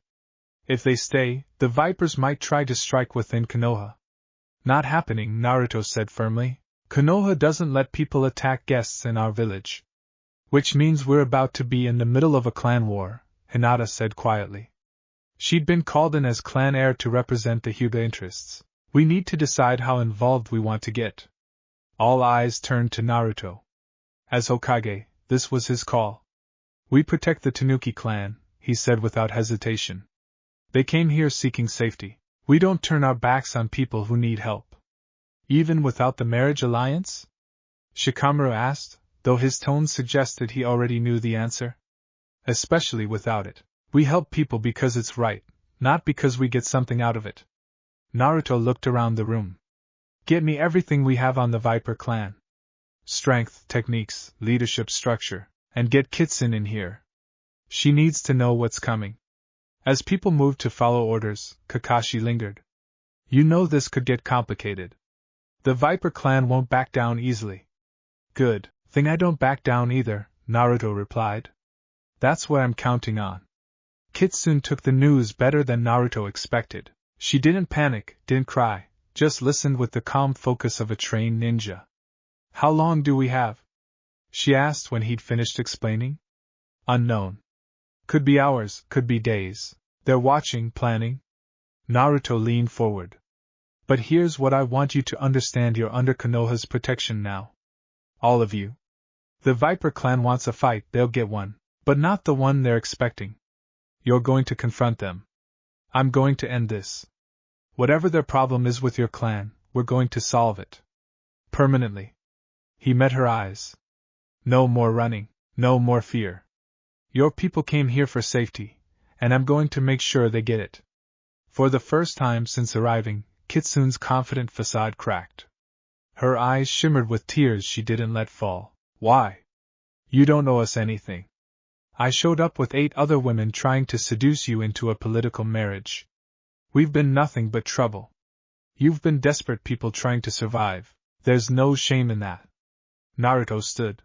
If they stay, the Vipers might try to strike within Konoha. Not happening, Naruto said firmly. Konoha doesn't let people attack guests in our village. Which means we're about to be in the middle of a clan war, Hinata said quietly. She'd been called in as clan heir to represent the Hyuga interests. We need to decide how involved we want to get. All eyes turned to Naruto. As Hokage, this was his call. We protect the Tanuki clan, he said without hesitation. They came here seeking safety. We don't turn our backs on people who need help. Even without the marriage alliance? Shikamaru asked, though his tone suggested he already knew the answer. Especially without it. We help people because it's right, not because we get something out of it. Naruto looked around the room. Get me everything we have on the Viper clan. Strength, techniques, leadership structure, and get Kitsune in here. She needs to know what's coming. As people moved to follow orders, Kakashi lingered. You know this could get complicated. The Viper clan won't back down easily. Good thing I don't back down either, Naruto replied. That's what I'm counting on. Kitsune took the news better than Naruto expected. She didn't panic, didn't cry, just listened with the calm focus of a trained ninja. How long do we have? She asked when he'd finished explaining. Unknown. Could be hours, could be days. They're watching, planning. Naruto leaned forward. But here's what I want you to understand: you're under Konoha's protection now. All of you. The Viper clan wants a fight, they'll get one, but not the one they're expecting. You're going to confront them. I'm going to end this. Whatever their problem is with your clan, we're going to solve it. Permanently. He met her eyes. No more running, no more fear. Your people came here for safety, and I'm going to make sure they get it. For the first time since arriving, Kitsune's confident facade cracked. Her eyes shimmered with tears she didn't let fall. Why? You don't owe us anything. I showed up with 8 other women trying to seduce you into a political marriage. We've been nothing but trouble. You've been desperate people trying to survive. There's no shame in that. Naruto stood.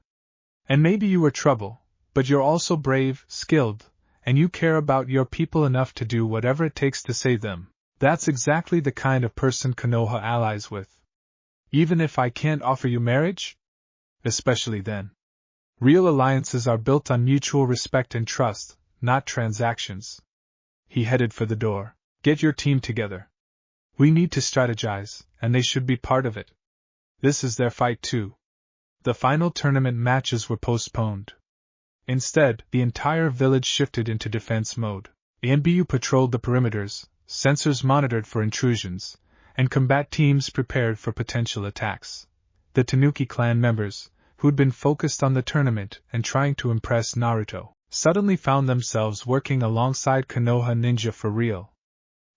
And maybe you were trouble, but you're also brave, skilled, and you care about your people enough to do whatever it takes to save them. That's exactly the kind of person Konoha allies with. Even if I can't offer you marriage? Especially then. Real alliances are built on mutual respect and trust, not transactions. He headed for the door. Get your team together. We need to strategize, and they should be part of it. This is their fight too. The final tournament matches were postponed. Instead, the entire village shifted into defense mode. The NBU patrolled the perimeters, sensors monitored for intrusions, and combat teams prepared for potential attacks. The Tanuki clan members, who'd been focused on the tournament and trying to impress Naruto, suddenly found themselves working alongside Konoha ninja for real.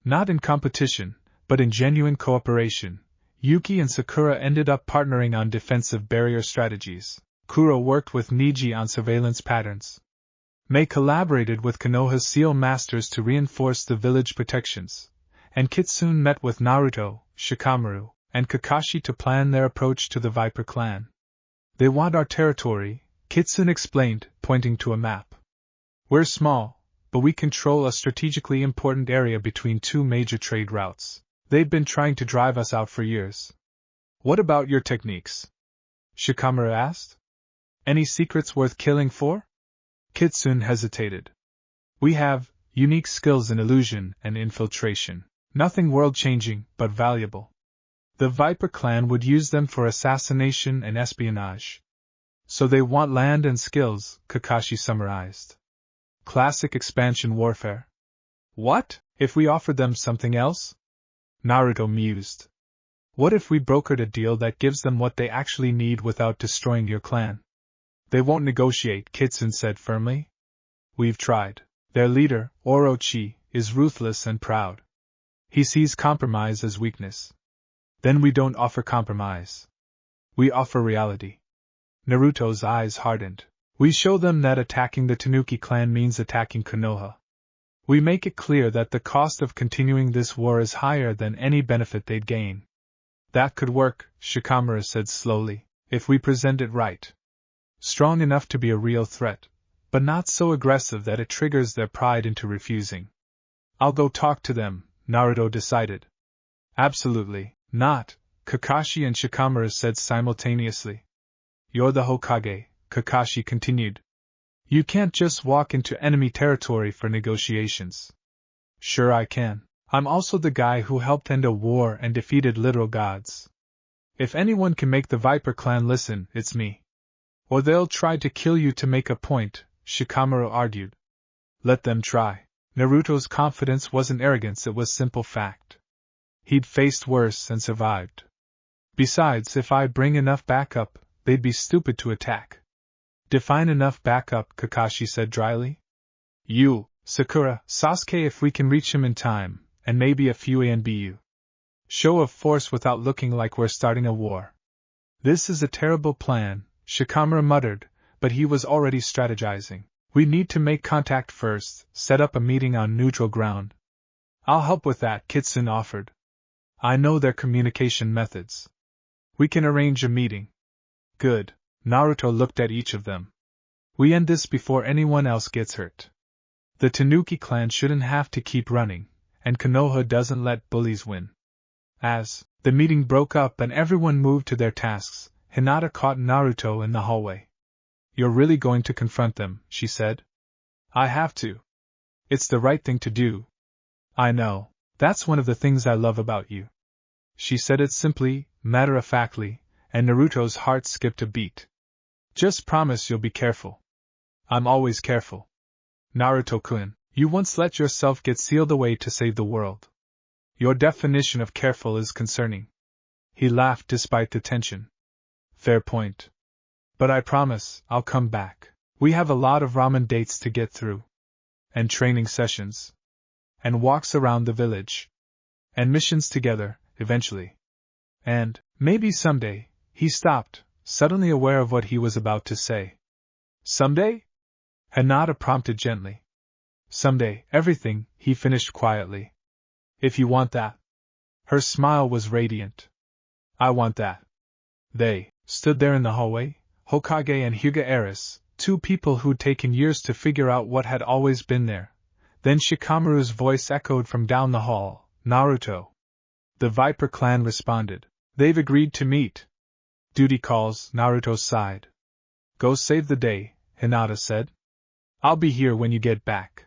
Not in competition, but in genuine cooperation. Yuki and Sakura ended up partnering on defensive barrier strategies. Kuro worked with Niji on surveillance patterns. Mei collaborated with Konoha's seal masters to reinforce the village protections, and Kitsune met with Naruto, Shikamaru, and Kakashi to plan their approach to the Viper clan. They want our territory, Kitsune explained, pointing to a map. We're small, but we control a strategically important area between two major trade routes. They've been trying to drive us out for years. What about your techniques? Shikamaru asked. Any secrets worth killing for? Kitsune hesitated. We have unique skills in illusion and infiltration. Nothing world-changing, but valuable. The Viper clan would use them for assassination and espionage. So they want land and skills, Kakashi summarized. Classic expansion warfare. What, if we offered them something else? Naruto mused. What if we brokered a deal that gives them what they actually need without destroying your clan? They won't negotiate, Kitsune said firmly. We've tried. Their leader, Orochi, is ruthless and proud. He sees compromise as weakness. Then we don't offer compromise. We offer reality. Naruto's eyes hardened. We show them that attacking the Tanuki clan means attacking Konoha. We make it clear that the cost of continuing this war is higher than any benefit they'd gain. That could work, Shikamaru said slowly, if we present it right. Strong enough to be a real threat, but not so aggressive that it triggers their pride into refusing. I'll go talk to them, Naruto decided. Absolutely not, Kakashi and Shikamaru said simultaneously. You're the Hokage, Kakashi continued. You can't just walk into enemy territory for negotiations. Sure I can. I'm also the guy who helped end a war and defeated literal gods. If anyone can make the Viper clan listen, it's me. Or they'll try to kill you to make a point, Shikamaru argued. Let them try. Naruto's confidence wasn't arrogance, it was simple fact. He'd faced worse and survived. Besides, if I bring enough backup, they'd be stupid to attack. Define enough backup, Kakashi said dryly. You, Sakura, Sasuke if we can reach him in time, and maybe a few ANBU. Show of force without looking like we're starting a war. This is a terrible plan, Shikamaru muttered, but he was already strategizing. We need to make contact first, set up a meeting on neutral ground. I'll help with that, Kitsune offered. I know their communication methods. We can arrange a meeting. Good. Naruto looked at each of them. We end this before anyone else gets hurt. The Tanuki clan shouldn't have to keep running, and Konoha doesn't let bullies win. As the meeting broke up and everyone moved to their tasks, Hinata caught Naruto in the hallway. You're really going to confront them, she said. I have to. It's the right thing to do. I know. That's one of the things I love about you. She said it simply, matter-of-factly, and Naruto's heart skipped a beat. Just promise you'll be careful. I'm always careful. Naruto-kun, you once let yourself get sealed away to save the world. Your definition of careful is concerning. He laughed despite the tension. Fair point. But I promise, I'll come back. We have a lot of ramen dates to get through. And training sessions. And walks around the village. And missions together, eventually. And, maybe someday, he stopped, suddenly aware of what he was about to say. Someday? Hinata prompted gently. Someday, everything, he finished quietly. If you want that. Her smile was radiant. I want that. They stood there in the hallway, Hokage and Hyuga Eris, two people who'd taken years to figure out what had always been there. Then Shikamaru's voice echoed from down the hall, Naruto. The Viper clan responded. They've agreed to meet. Duty calls, Naruto sighed. Go save the day, Hinata said. I'll be here when you get back.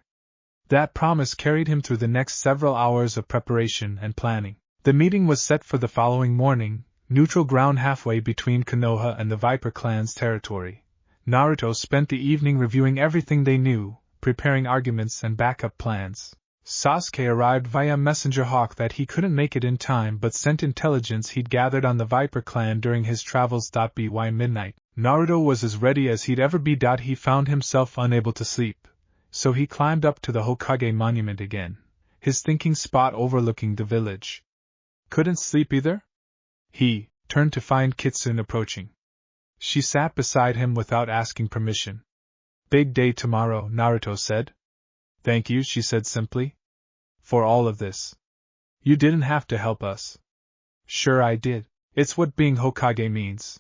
That promise carried him through the next several hours of preparation and planning. The meeting was set for the following morning, neutral ground halfway between Konoha and the Viper clan's territory. Naruto spent the evening reviewing everything they knew, preparing arguments and backup plans. Sasuke arrived via messenger hawk that he couldn't make it in time but sent intelligence he'd gathered on the Viper clan during his travels. By midnight, Naruto was as ready as he'd ever be. He found himself unable to sleep, so he climbed up to the Hokage monument again, his thinking spot overlooking the village. Couldn't sleep either? He turned to find Kitsune approaching. She sat beside him without asking permission. Big day tomorrow, Naruto said. Thank you, she said simply. For all of this. You didn't have to help us. Sure I did. It's what being Hokage means.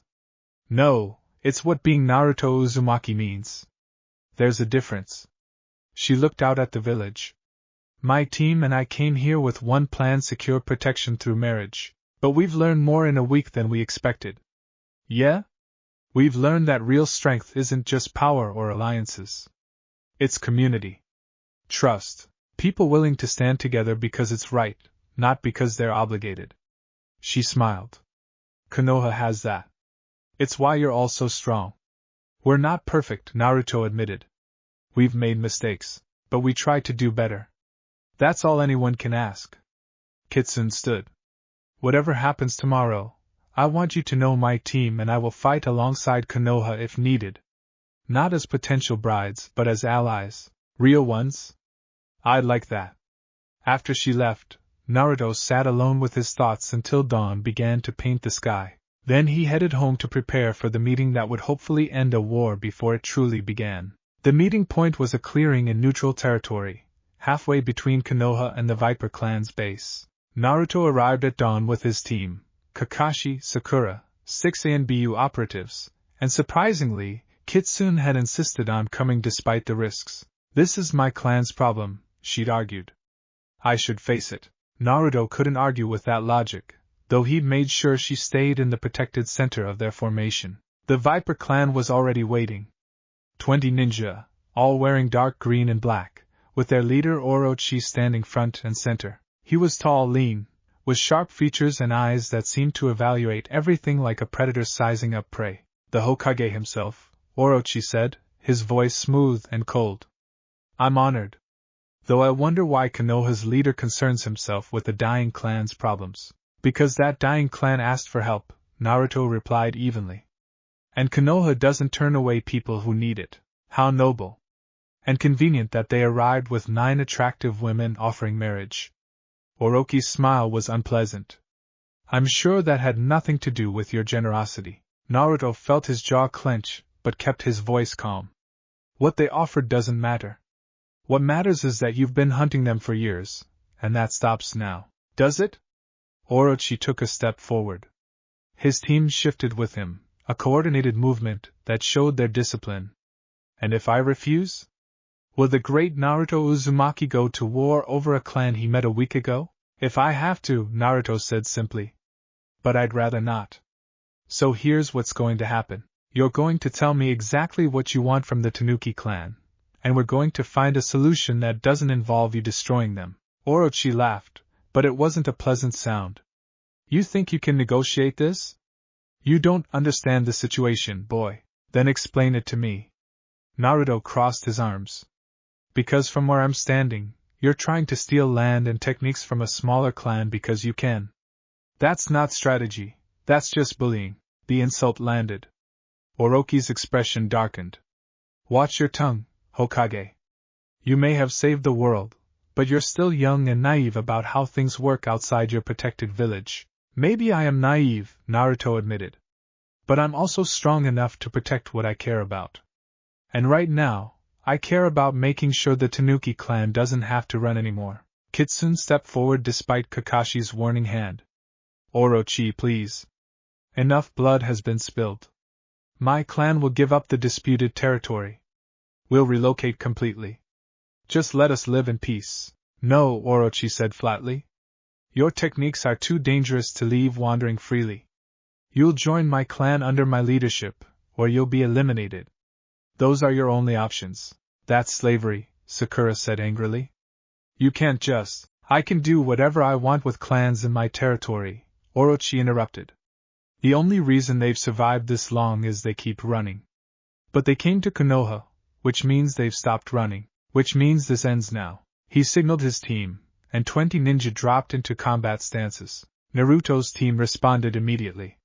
No, it's what being Naruto Uzumaki means. There's a difference. She looked out at the village. My team and I came here with one plan: secure protection through marriage. But we've learned more in a week than we expected. Yeah? We've learned that real strength isn't just power or alliances. It's community. Trust. People willing to stand together because it's right, not because they're obligated. She smiled. Konoha has that. It's why you're all so strong. We're not perfect, Naruto admitted. We've made mistakes, but we try to do better. That's all anyone can ask. Kitsune stood. Whatever happens tomorrow, I want you to know my team and I will fight alongside Konoha if needed. Not as potential brides, but as allies. Real ones. I'd like that. After she left, Naruto sat alone with his thoughts until dawn began to paint the sky. Then he headed home to prepare for the meeting that would hopefully end a war before it truly began. The meeting point was a clearing in neutral territory, halfway between Konoha and the Viper clan's base. Naruto arrived at dawn with his team, Kakashi, Sakura, 6 ANBU operatives, and surprisingly, Kitsune had insisted on coming despite the risks. This is my clan's problem, she'd argued. I should face it. Naruto couldn't argue with that logic, though he'd made sure she stayed in the protected center of their formation. The Viper clan was already waiting. 20 ninja, all wearing dark green and black, with their leader Orochi standing front and center. He was tall, lean, with sharp features and eyes that seemed to evaluate everything like a predator sizing up prey. The Hokage himself, Orochi said, his voice smooth and cold. I'm honored. Though I wonder why Konoha's leader concerns himself with the dying clan's problems. Because that dying clan asked for help, Naruto replied evenly. And Konoha doesn't turn away people who need it. How noble. And convenient that they arrived with 9 attractive women offering marriage. Orochi's smile was unpleasant. I'm sure that had nothing to do with your generosity. Naruto felt his jaw clench, but kept his voice calm. What they offered doesn't matter. What matters is that you've been hunting them for years, and that stops now. Does it? Orochi took a step forward. His team shifted with him, a coordinated movement that showed their discipline. And if I refuse? Will the great Naruto Uzumaki go to war over a clan he met a week ago? If I have to, Naruto said simply. But I'd rather not. So here's what's going to happen. You're going to tell me exactly what you want from the Tanuki clan, and we're going to find a solution that doesn't involve you destroying them. Orochi laughed, but it wasn't a pleasant sound. You think you can negotiate this? You don't understand the situation, boy. Then explain it to me. Naruto crossed his arms. Because from where I'm standing, you're trying to steal land and techniques from a smaller clan because you can. That's not strategy, that's just bullying. The insult landed. Orochi's expression darkened. Watch your tongue, Hokage. You may have saved the world, but you're still young and naive about how things work outside your protected village. Maybe I am naive, Naruto admitted. But I'm also strong enough to protect what I care about. And right now, I care about making sure the Tanuki clan doesn't have to run anymore. Kitsune stepped forward despite Kakashi's warning hand. Orochi, please. Enough blood has been spilled. My clan will give up the disputed territory. We'll relocate completely. Just let us live in peace. No, Orochi said flatly. Your techniques are too dangerous to leave wandering freely. You'll join my clan under my leadership, or you'll be eliminated. Those are your only options. That's slavery, Sakura said angrily. You can't just. I can do whatever I want with clans in my territory, Orochi interrupted. The only reason they've survived this long is they keep running. But they came to Konoha, which means they've stopped running, which means this ends now. He signaled his team, and 20 ninja dropped into combat stances. Naruto's team responded immediately.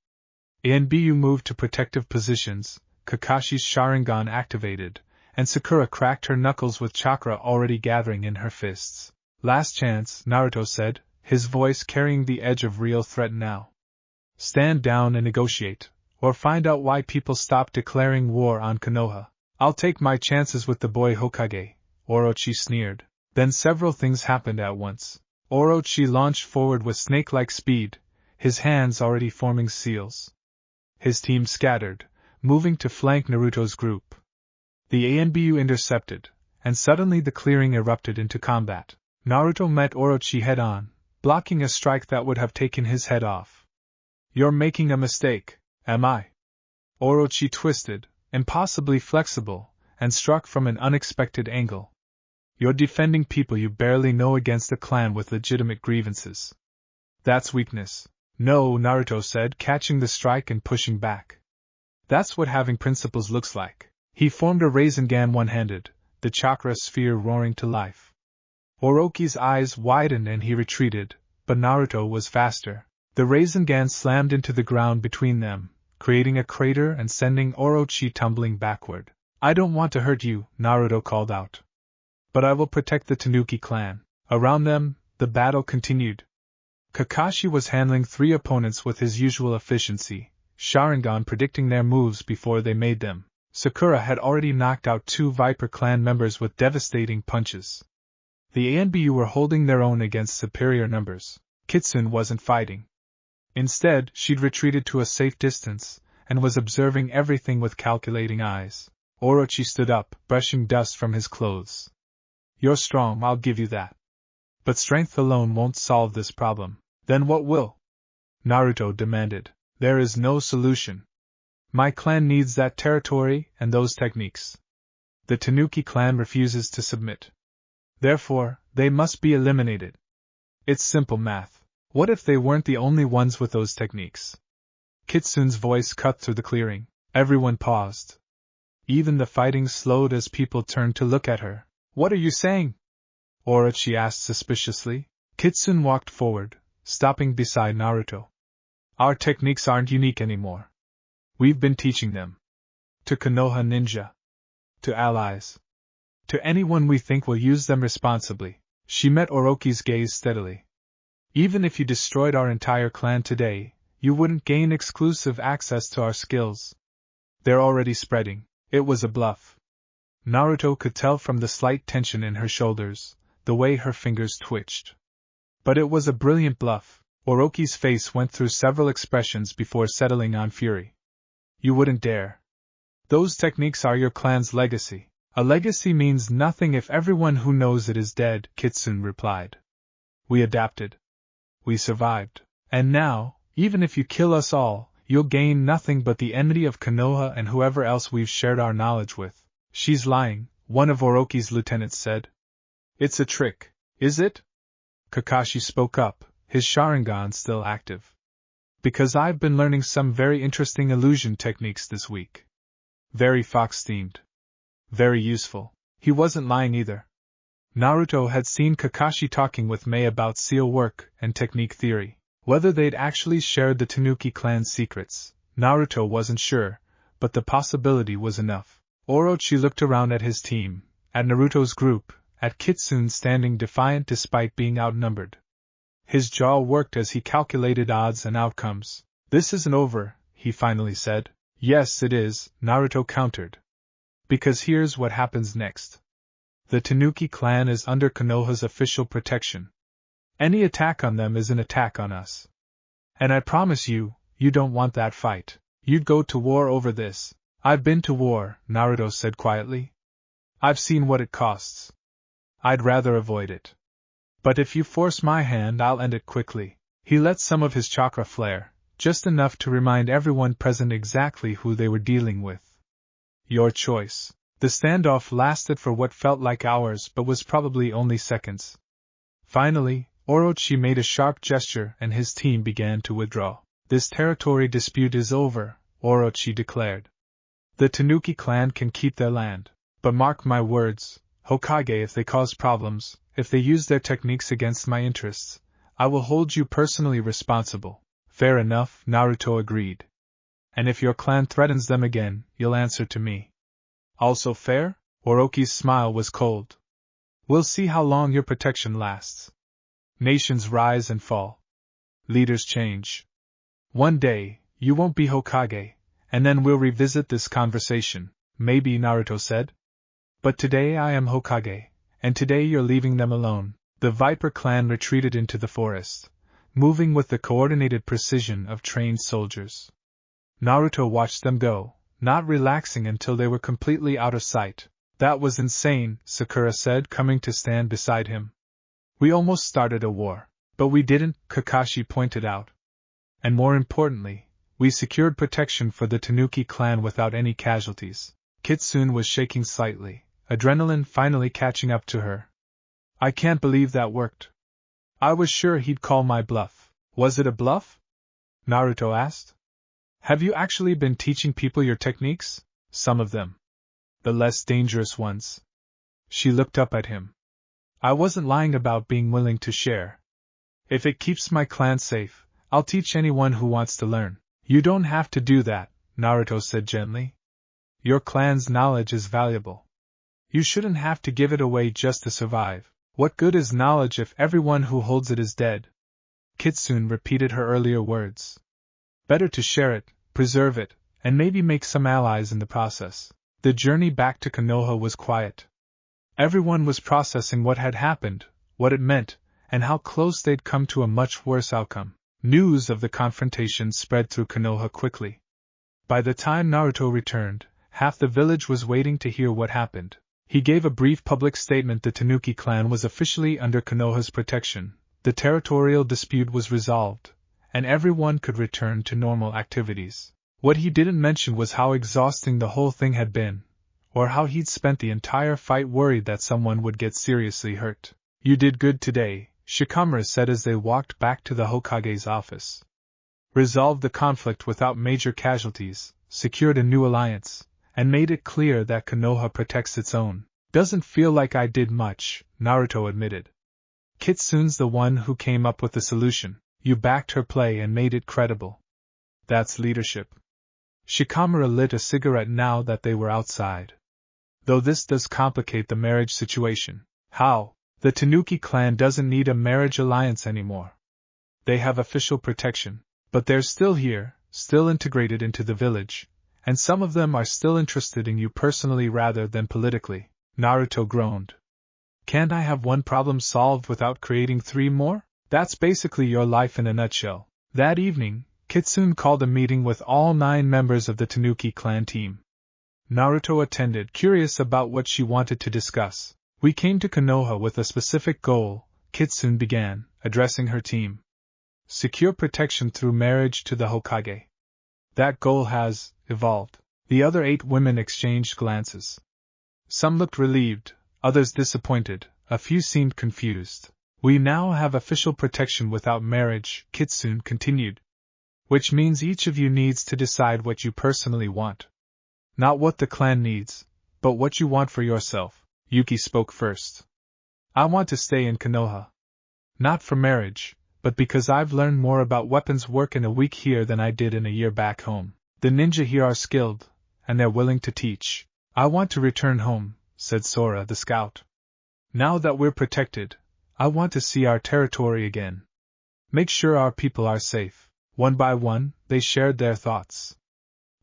ANBU moved to protective positions, Kakashi's Sharingan activated, and Sakura cracked her knuckles with chakra already gathering in her fists. Last chance, Naruto said, his voice carrying the edge of real threat now. Stand down and negotiate, or find out why people stopped declaring war on Konoha. I'll take my chances with the boy Hokage, Orochi sneered. Then several things happened at once. Orochi launched forward with snake-like speed, his hands already forming seals. His team scattered, moving to flank Naruto's group. The ANBU intercepted, and suddenly the clearing erupted into combat. Naruto met Orochi head-on, blocking a strike that would have taken his head off. You're making a mistake, am I? Orochi twisted, impossibly flexible, and struck from an unexpected angle. You're defending people you barely know against a clan with legitimate grievances. That's weakness. No, Naruto said, catching the strike and pushing back. That's what having principles looks like. He formed a Rasengan one-handed, the chakra sphere roaring to life. Orochi's eyes widened and he retreated, but Naruto was faster. The Rasengan slammed into the ground between them, creating a crater and sending Orochi tumbling backward. I don't want to hurt you, Naruto called out. But I will protect the Tanuki clan. Around them, the battle continued. Kakashi was handling 3 opponents with his usual efficiency, Sharingan predicting their moves before they made them. Sakura had already knocked out 2 Viper clan members with devastating punches. The ANBU were holding their own against superior numbers. Kitsune wasn't fighting. Instead, she'd retreated to a safe distance, and was observing everything with calculating eyes. Orochi stood up, brushing dust from his clothes. You're strong, I'll give you that. But strength alone won't solve this problem. Then what will? Naruto demanded. There is no solution. My clan needs that territory and those techniques. The Tanuki clan refuses to submit. Therefore, they must be eliminated. It's simple math. What if they weren't the only ones with those techniques? Kitsune's voice cut through the clearing. Everyone paused. Even the fighting slowed as people turned to look at her. What are you saying? Orochi asked suspiciously. Kitsune walked forward, stopping beside Naruto. Our techniques aren't unique anymore. We've been teaching them. To Konoha ninja. To allies. To anyone we think will use them responsibly. She met Orochi's gaze steadily. Even if you destroyed our entire clan today, you wouldn't gain exclusive access to our skills. They're already spreading. It was a bluff. Naruto could tell from the slight tension in her shoulders, the way her fingers twitched. But it was a brilliant bluff. Orochi's face went through several expressions before settling on fury. You wouldn't dare. Those techniques are your clan's legacy. A legacy means nothing if everyone who knows it is dead, Kitsune replied. We adapted. We survived. And now, even if you kill us all, you'll gain nothing but the enmity of Konoha and whoever else we've shared our knowledge with. She's lying, one of Orochi's lieutenants said. It's a trick, is it? Kakashi spoke up, his Sharingan still active. Because I've been learning some very interesting illusion techniques this week. Very fox-themed. Very useful. He wasn't lying either. Naruto had seen Kakashi talking with Mei about seal work and technique theory. Whether they'd actually shared the Tanuki clan's secrets, Naruto wasn't sure, but the possibility was enough. Orochi looked around at his team, at Naruto's group, at Kitsune standing defiant despite being outnumbered. His jaw worked as he calculated odds and outcomes. This isn't over, he finally said. Yes, it is, Naruto countered. Because here's what happens next. The Tanuki clan is under Konoha's official protection. Any attack on them is an attack on us. And I promise you, you don't want that fight. You'd go to war over this. I've been to war, Naruto said quietly. I've seen what it costs. I'd rather avoid it. But if you force my hand, I'll end it quickly. He let some of his chakra flare, just enough to remind everyone present exactly who they were dealing with. Your choice. The standoff lasted for what felt like hours but was probably only seconds. Finally, Orochi made a sharp gesture and his team began to withdraw. This territory dispute is over, Orochi declared. The Tanuki clan can keep their land. But mark my words, Hokage, if they cause problems, if they use their techniques against my interests, I will hold you personally responsible. Fair enough, Naruto agreed. And if your clan threatens them again, you'll answer to me. Also fair? Orochi's smile was cold. We'll see how long your protection lasts. Nations rise and fall. Leaders change. One day, you won't be Hokage, and then we'll revisit this conversation, maybe, Naruto said. But today I am Hokage, and today you're leaving them alone. The Viper clan retreated into the forest, moving with the coordinated precision of trained soldiers. Naruto watched them go, not relaxing until they were completely out of sight. That was insane, Sakura said, coming to stand beside him. We almost started a war. But we didn't, Kakashi pointed out. And more importantly, we secured protection for the Tanuki clan without any casualties. Kitsune was shaking slightly, adrenaline finally catching up to her. I can't believe that worked. I was sure he'd call my bluff. Was it a bluff? Naruto asked. Have you actually been teaching people your techniques? Some of them. The less dangerous ones. She looked up at him. I wasn't lying about being willing to share. If it keeps my clan safe, I'll teach anyone who wants to learn. You don't have to do that, Naruto said gently. Your clan's knowledge is valuable. You shouldn't have to give it away just to survive. What good is knowledge if everyone who holds it is dead? Kitsune repeated her earlier words. Better to share it, preserve it, and maybe make some allies in the process. The journey back to Konoha was quiet. Everyone was processing what had happened, what it meant, and how close they'd come to a much worse outcome. News of the confrontation spread through Konoha quickly. By the time Naruto returned, half the village was waiting to hear what happened. He gave a brief public statement. The Tanuki clan was officially under Konoha's protection, the territorial dispute was resolved, and everyone could return to normal activities. What he didn't mention was how exhausting the whole thing had been, or how he'd spent the entire fight worried that someone would get seriously hurt. You did good today, Shikamaru said as they walked back to the Hokage's office. Resolved the conflict without major casualties, secured a new alliance, and made it clear that Konoha protects its own. Doesn't feel like I did much, Naruto admitted. Kitsune's the one who came up with the solution. You backed her play and made it credible. That's leadership. Shikamaru lit a cigarette now that they were outside. Though this does complicate the marriage situation. How? The Tanuki clan doesn't need a marriage alliance anymore. They have official protection, but they're still here, still integrated into the village, and some of them are still interested in you personally rather than politically. Naruto groaned. Can't I have one problem solved without creating 3 more? That's basically your life in a nutshell. That evening, Kitsune called a meeting with all 9 members of the Tanuki clan team. Naruto attended, curious about what she wanted to discuss. We came to Konoha with a specific goal, Kitsune began, addressing her team. Secure protection through marriage to the Hokage. That goal has evolved. The other 8 women exchanged glances. Some looked relieved, others disappointed, a few seemed confused. We now have official protection without marriage, Kitsune continued. Which means each of you needs to decide what you personally want. Not what the clan needs, but what you want for yourself. Yuki spoke first. I want to stay in Konoha. Not for marriage, but because I've learned more about weapons work in a week here than I did in a year back home. The ninja here are skilled, and they're willing to teach. I want to return home, said Sora the scout. Now that we're protected, I want to see our territory again. Make sure our people are safe. One by one, they shared their thoughts.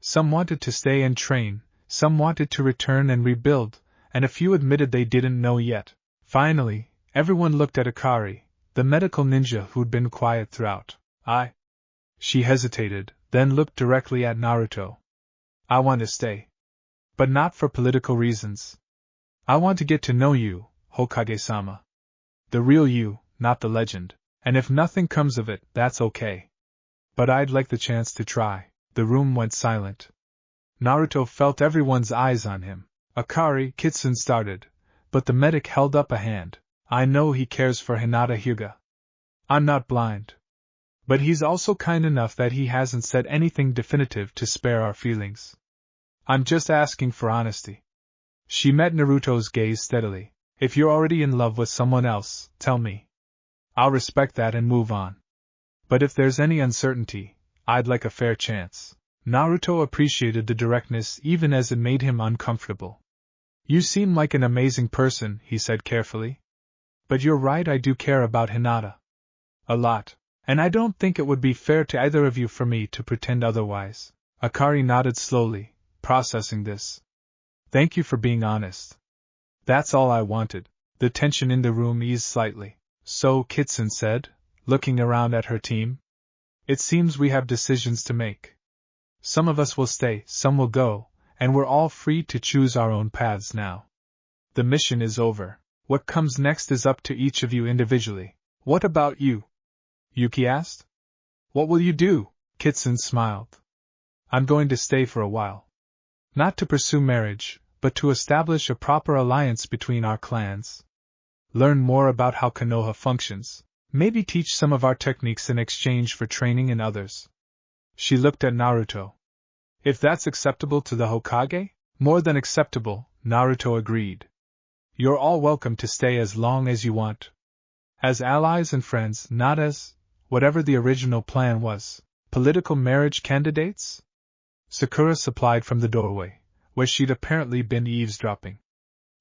Some wanted to stay and train, some wanted to return and rebuild, and a few admitted they didn't know yet. Finally, everyone looked at Akari, the medical ninja who'd been quiet throughout. She hesitated, then looked directly at Naruto. I want to stay. But not for political reasons. I want to get to know you, Hokage-sama. The real you, not the legend. And if nothing comes of it, that's okay. But I'd like the chance to try. The room went silent. Naruto felt everyone's eyes on him. Akari, Kitsune started, but the medic held up a hand. I know he cares for Hinata Hyuga. I'm not blind. But he's also kind enough that he hasn't said anything definitive to spare our feelings. I'm just asking for honesty. She met Naruto's gaze steadily. If you're already in love with someone else, tell me. I'll respect that and move on. But if there's any uncertainty, I'd like a fair chance. Naruto appreciated the directness even as it made him uncomfortable. You seem like an amazing person, he said carefully. But you're right, I do care about Hinata. A lot. And I don't think it would be fair to either of you for me to pretend otherwise. Akari nodded slowly, processing this. Thank you for being honest. That's all I wanted. The tension in the room eased slightly. So, Kitsune said, looking around at her team. It seems we have decisions to make. Some of us will stay, some will go, and we're all free to choose our own paths now. The mission is over. What comes next is up to each of you individually. What about you? Yuki asked. What will you do? Kitsune smiled. I'm going to stay for a while. Not to pursue marriage, but to establish a proper alliance between our clans. Learn more about how Konoha functions. Maybe teach some of our techniques in exchange for training in others. She looked at Naruto. If that's acceptable to the Hokage? More than acceptable, Naruto agreed. You're all welcome to stay as long as you want. As allies and friends, not as, whatever the original plan was, political marriage candidates? Sakura supplied from the doorway, where she'd apparently been eavesdropping.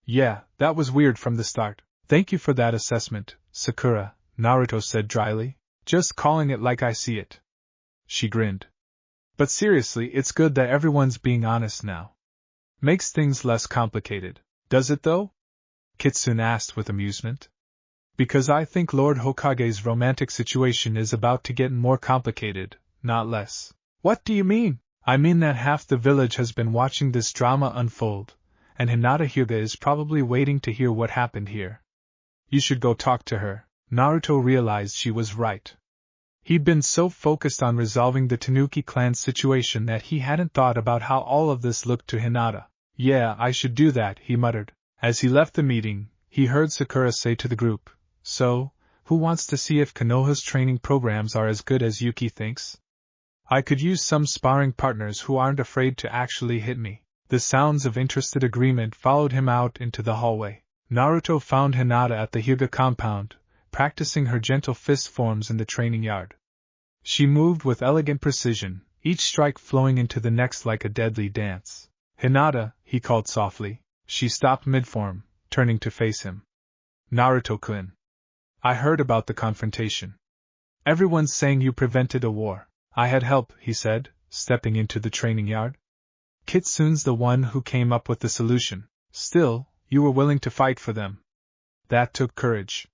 Yeah, that was weird from the start. Thank you for that assessment, Sakura, Naruto said dryly. Just calling it like I see it. She grinned. But seriously, it's good that everyone's being honest now. Makes things less complicated. Does it though? Kitsune asked with amusement. Because I think Lord Hokage's romantic situation is about to get more complicated, not less. What do you mean? I mean that half the village has been watching this drama unfold, and Hinata Hyuga is probably waiting to hear what happened here. You should go talk to her. Naruto realized she was right. He'd been so focused on resolving the Tanuki clan's situation that he hadn't thought about how all of this looked to Hinata. Yeah, I should do that, he muttered. As he left the meeting, he heard Sakura say to the group, So, who wants to see if Konoha's training programs are as good as Yuki thinks? I could use some sparring partners who aren't afraid to actually hit me. The sounds of interested agreement followed him out into the hallway. Naruto found Hinata at the Hyuga compound, practicing her gentle fist forms in the training yard. She moved with elegant precision, each strike flowing into the next like a deadly dance. Hinata, he called softly. She stopped mid-form, turning to face him. Naruto-kun. I heard about the confrontation. Everyone's saying you prevented a war. I had help, he said, stepping into the training yard. Kitsune's the one who came up with the solution. Still, you were willing to fight for them. That took courage.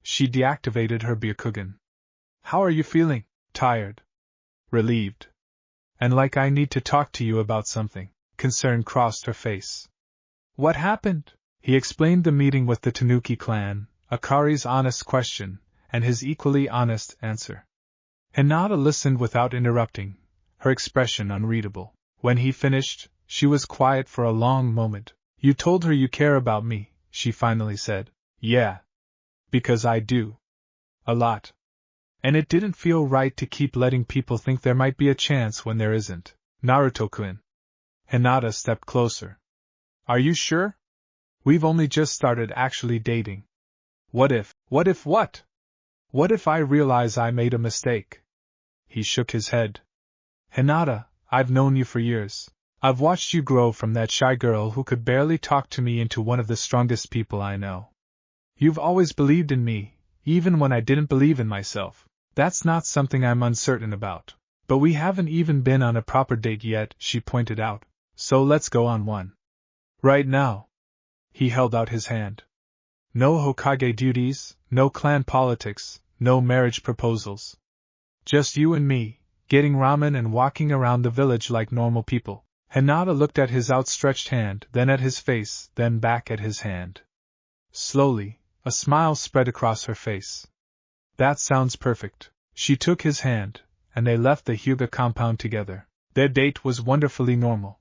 She deactivated her Byakugan. How are you feeling? Tired. Relieved. And like I need to talk to you about something. Concern crossed her face. What happened? He explained the meeting with the Tanuki clan, Akari's honest question, and his equally honest answer. Hinata listened without interrupting, her expression unreadable. When he finished, she was quiet for a long moment. You told her you care about me, she finally said. Yeah. Because I do. A lot. And it didn't feel right to keep letting people think there might be a chance when there isn't. Naruto-kun. Hinata stepped closer. Are you sure? We've only just started actually dating. What if what? What if I realize I made a mistake? He shook his head. Hinata, I've known you for years. I've watched you grow from that shy girl who could barely talk to me into one of the strongest people I know. You've always believed in me, even when I didn't believe in myself. That's not something I'm uncertain about. But we haven't even been on a proper date yet, she pointed out. So let's go on one. Right now. He held out his hand. No Hokage duties, no clan politics, no marriage proposals. Just you and me, getting ramen and walking around the village like normal people. Hinata looked at his outstretched hand, then at his face, then back at his hand. Slowly, a smile spread across her face. That sounds perfect. She took his hand, and they left the Hyuga compound together. Their date was wonderfully normal.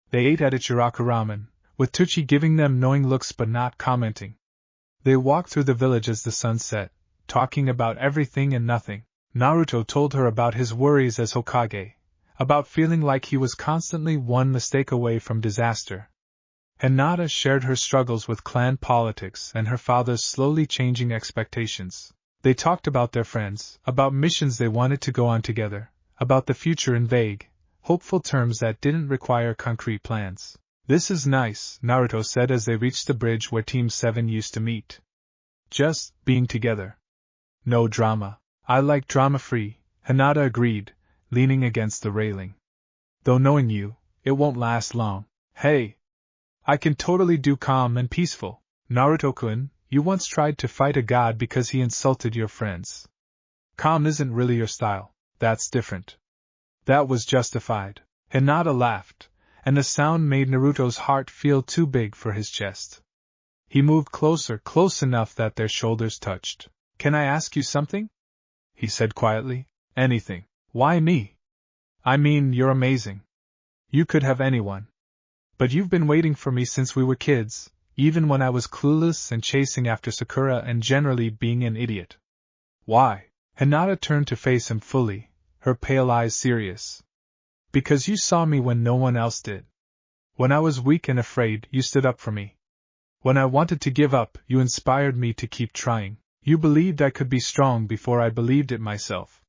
They ate at Ichiraku ramen, with Tucci giving them knowing looks but not commenting. They walked through the village as the sun set, talking about everything and nothing. Naruto told her about his worries as Hokage, about feeling like he was constantly one mistake away from disaster. Hinata shared her struggles with clan politics and her father's slowly changing expectations. They talked about their friends, about missions they wanted to go on together, about the future in vague, hopeful terms that didn't require concrete plans. "This is nice," Naruto said as they reached the bridge where Team 7 used to meet. "Just being together. No drama." "I like drama-free," Hinata agreed, leaning against the railing. "Though knowing you, it won't last long." "Hey! I can totally do calm and peaceful. Naruto-kun, you once tried to fight a god because he insulted your friends. Calm isn't really your style, that's different." "That was justified." Hinata laughed, and the sound made Naruto's heart feel too big for his chest. He moved closer, close enough that their shoulders touched. "Can I ask you something?" he said quietly. "Anything." "Why me?" "I mean, you're amazing. You could have anyone. But you've been waiting for me since we were kids, even when I was clueless and chasing after Sakura and generally being an idiot." "Why?" Hinata turned to face him fully, her pale eyes serious. "Because you saw me when no one else did. When I was weak and afraid, you stood up for me. When I wanted to give up, you inspired me to keep trying. You believed I could be strong before I believed it myself."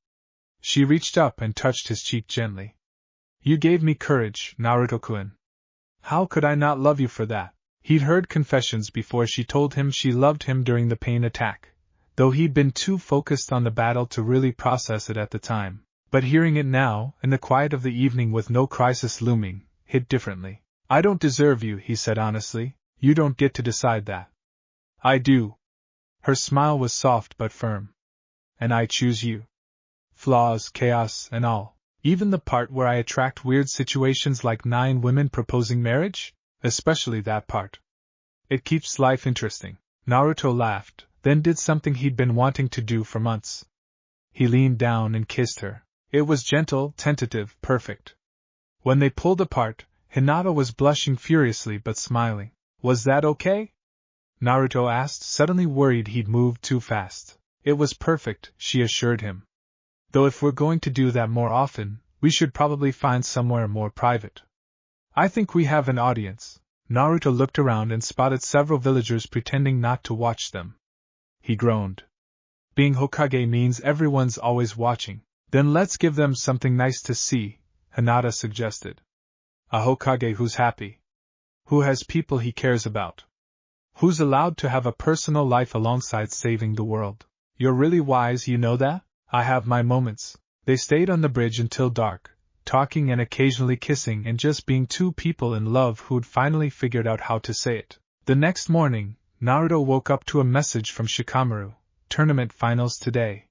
She reached up and touched his cheek gently. "You gave me courage, Naruto-kun. How could I not love you for that?" He'd heard confessions before she told him she loved him during the pain attack, though he'd been too focused on the battle to really process it at the time. But hearing it now, in the quiet of the evening with no crisis looming, hit differently. "I don't deserve you," he said honestly. "You don't get to decide that." "I do." Her smile was soft but firm. "And I choose you. Flaws, chaos, and all. Even the part where I attract weird situations like 9 women proposing marriage? Especially that part. It keeps life interesting." Naruto laughed, then did something he'd been wanting to do for months. He leaned down and kissed her. It was gentle, tentative, perfect. When they pulled apart, Hinata was blushing furiously but smiling. "Was that okay?" Naruto asked, suddenly worried he'd moved too fast. "It was perfect," she assured him. "Though if we're going to do that more often, we should probably find somewhere more private." "I think we have an audience." Naruto looked around and spotted several villagers pretending not to watch them. He groaned. "Being Hokage means everyone's always watching." "Then let's give them something nice to see," Hinata suggested. "A Hokage who's happy. Who has people he cares about. Who's allowed to have a personal life alongside saving the world." "You're really wise, you know that?" "I have my moments." They stayed on the bridge until dark, talking and occasionally kissing and just being two people in love who'd finally figured out how to say it. The next morning, Naruto woke up to a message from Shikamaru. "Tournament finals today.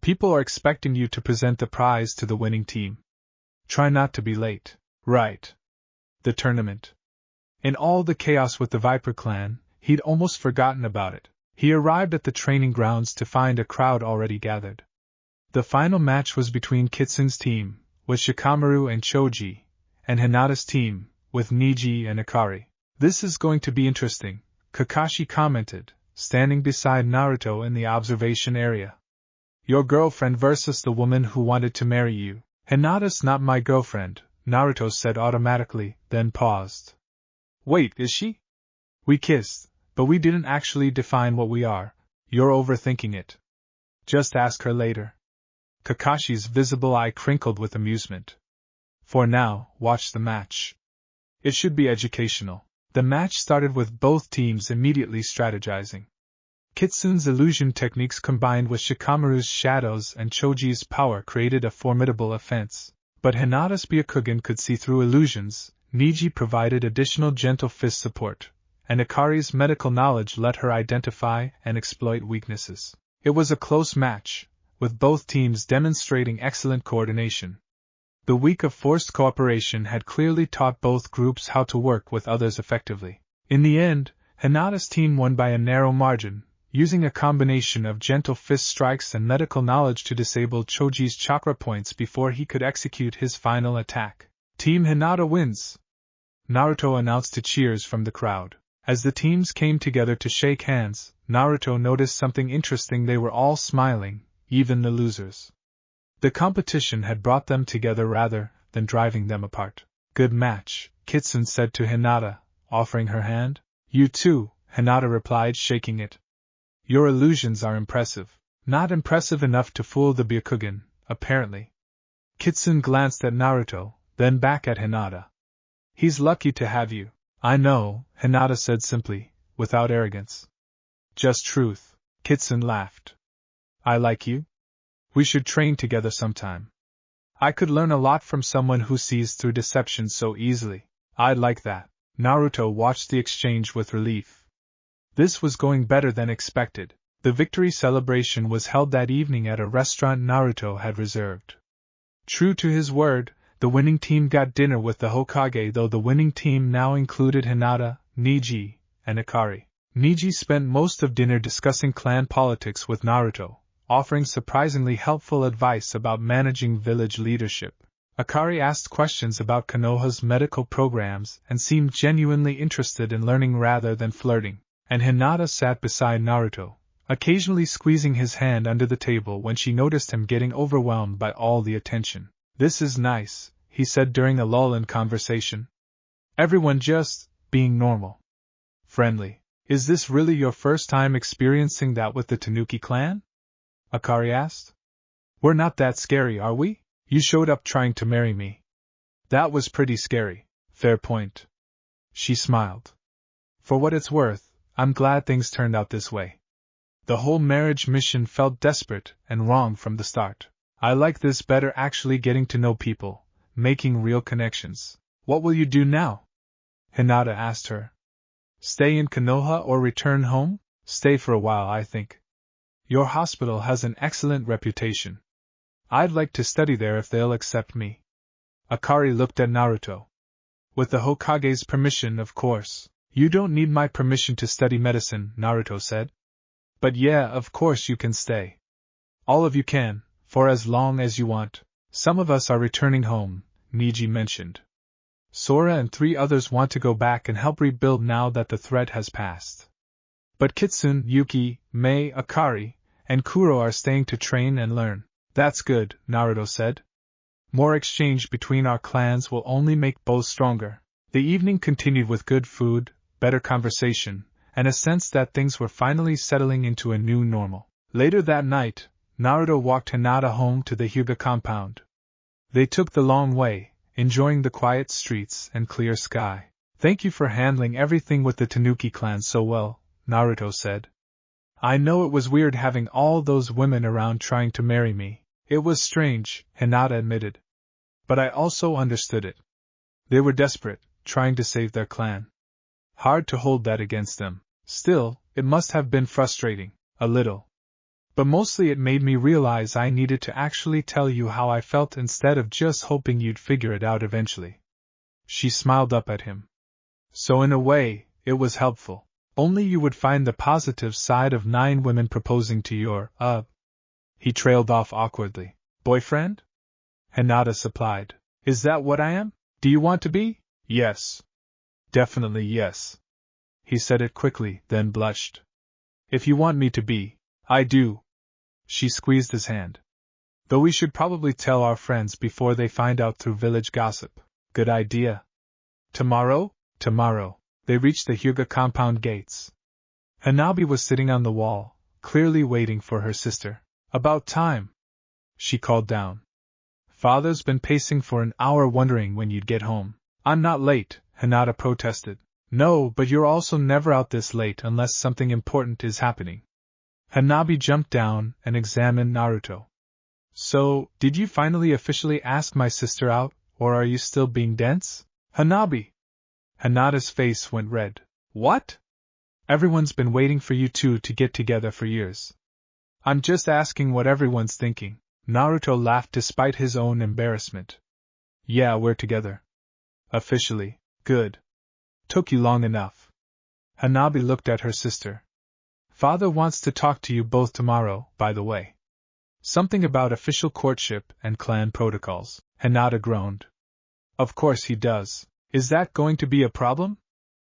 People are expecting you to present the prize to the winning team. Try not to be late." "Right." The tournament. In all the chaos with the Viper clan, he'd almost forgotten about it. He arrived at the training grounds to find a crowd already gathered. The final match was between Kitsun's team, with Shikamaru and Choji, and Hinata's team, with Niji and Akari. "This is going to be interesting," Kakashi commented, standing beside Naruto in the observation area. "Your girlfriend versus the woman who wanted to marry you." "Hinata's not my girlfriend," Naruto said automatically, then paused. "Wait, is she?" "We kissed, but we didn't actually define what we are. You're overthinking it. Just ask her later." Kakashi's visible eye crinkled with amusement. "For now, watch the match. It should be educational." The match started with both teams immediately strategizing. Kitsun's illusion techniques combined with Shikamaru's shadows and Choji's power created a formidable offense. But Hinata's Byakugan could see through illusions, Niji provided additional gentle fist support, and Akari's medical knowledge let her identify and exploit weaknesses. It was a close match, with both teams demonstrating excellent coordination. The week of forced cooperation had clearly taught both groups how to work with others effectively. In the end, Hinata's team won by a narrow margin, using a combination of gentle fist strikes and medical knowledge to disable Choji's chakra points before he could execute his final attack. "Team Hinata wins!" Naruto announced to cheers from the crowd. As the teams came together to shake hands, Naruto noticed something interesting. They were all smiling, even the losers. The competition had brought them together rather, then driving them apart. Good match, Kitsune said to Hinata, offering her hand. You too, Hinata replied, shaking it. Your illusions are impressive. Not impressive enough to fool the Byakugan, apparently. Kitsune glanced at Naruto, then back at Hinata. He's lucky to have you. I know, Hinata said simply, without arrogance. Just truth, Kitsune laughed. I like you? We should train together sometime. I could learn a lot from someone who sees through deception so easily. I'd like that. Naruto watched the exchange with relief. This was going better than expected. The victory celebration was held that evening at a restaurant Naruto had reserved. True to his word, the winning team got dinner with the Hokage, though the winning team now included Hinata, Neji, and Akari. Neji spent most of dinner discussing clan politics with Naruto, offering surprisingly helpful advice about managing village leadership. Akari asked questions about Konoha's medical programs and seemed genuinely interested in learning rather than flirting, and Hinata sat beside Naruto, occasionally squeezing his hand under the table when she noticed him getting overwhelmed by all the attention. This is nice, he said during a lull in conversation. Everyone just being normal. Friendly. Is this really your first time experiencing that with the Tanuki clan? Akari asked. We're not that scary, are we? You showed up trying to marry me. That was pretty scary. Fair point. She smiled. For what it's worth, I'm glad things turned out this way. The whole marriage mission felt desperate and wrong from the start. I like this better, actually getting to know people, making real connections. What will you do now? Hinata asked her. Stay in Konoha or return home? Stay for a while, I think. Your hospital has an excellent reputation. I'd like to study there if they'll accept me. Akari looked at Naruto. With the Hokage's permission, of course. You don't need my permission to study medicine, Naruto said. But yeah, of course you can stay. All of you can, for as long as you want. Some of us are returning home, Neji mentioned. Sora and 3 others want to go back and help rebuild now that the threat has passed. But Kitsune, Yuki, Mei, Akari, and Kuro are staying to train and learn. That's good, Naruto said. More exchange between our clans will only make both stronger. The evening continued with good food, better conversation, and a sense that things were finally settling into a new normal. Later that night, Naruto walked Hinata home to the Hyuga compound. They took the long way, enjoying the quiet streets and clear sky. Thank you for handling everything with the Tanuki clan so well, Naruto said. I know it was weird having all those women around trying to marry me. It was strange, Hinata admitted. But I also understood it. They were desperate, trying to save their clan. Hard to hold that against them. Still, it must have been frustrating, a little. But mostly it made me realize I needed to actually tell you how I felt instead of just hoping you'd figure it out eventually. She smiled up at him. So in a way, it was helpful. Only you would find the positive side of 9 women proposing to your, He trailed off awkwardly. Boyfriend? Hinata supplied. Is that what I am? Do you want to be? Yes. Definitely yes. He said it quickly, then blushed. If you want me to be, I do. She squeezed his hand. Though we should probably tell our friends before they find out through village gossip. Good idea. Tomorrow? Tomorrow. They reached the Hyuga compound gates. Hanabi was sitting on the wall, clearly waiting for her sister. About time. She called down. Father's been pacing for an hour wondering when you'd get home. I'm not late, Hinata protested. No, but you're also never out this late unless something important is happening. Hanabi jumped down and examined Naruto. So, did you finally officially ask my sister out, or are you still being dense? Hanabi! Hinata's face went red. What? Everyone's been waiting for you two to get together for years. I'm just asking what everyone's thinking. Naruto laughed despite his own embarrassment. Yeah, we're together. Officially. Good. Took you long enough. Hanabi looked at her sister. Father wants to talk to you both tomorrow, by the way. Something about official courtship and clan protocols. Hinata groaned. Of course he does. Is that going to be a problem?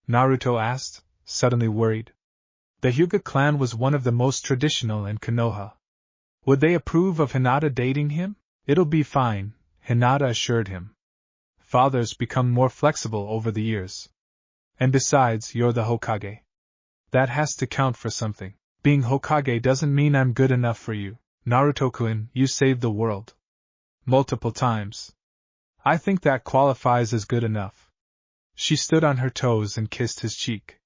Naruto asked, suddenly worried. The Hyuga clan was one of the most traditional in Konoha. Would they approve of Hinata dating him? It'll be fine, Hinata assured him. Fathers become more flexible over the years. And besides, you're the Hokage. That has to count for something. Being Hokage doesn't mean I'm good enough for you. Naruto-kun, you saved the world. Multiple times. I think that qualifies as good enough. She stood on her toes and kissed his cheek.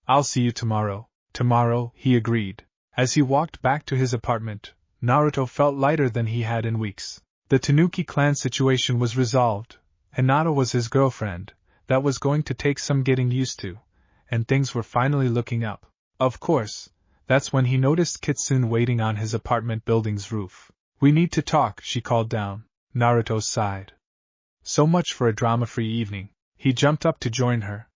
I'll see you tomorrow. Tomorrow, he agreed. As he walked back to his apartment, Naruto felt lighter than he had in weeks. The Tanuki clan situation was resolved. Hinata was his girlfriend. That was going to take some getting used to, and things were finally looking up. Of course, that's when he noticed Kitsune waiting on his apartment building's roof. We need to talk, she called down. Naruto sighed. So much for a drama-free evening. He jumped up to join her.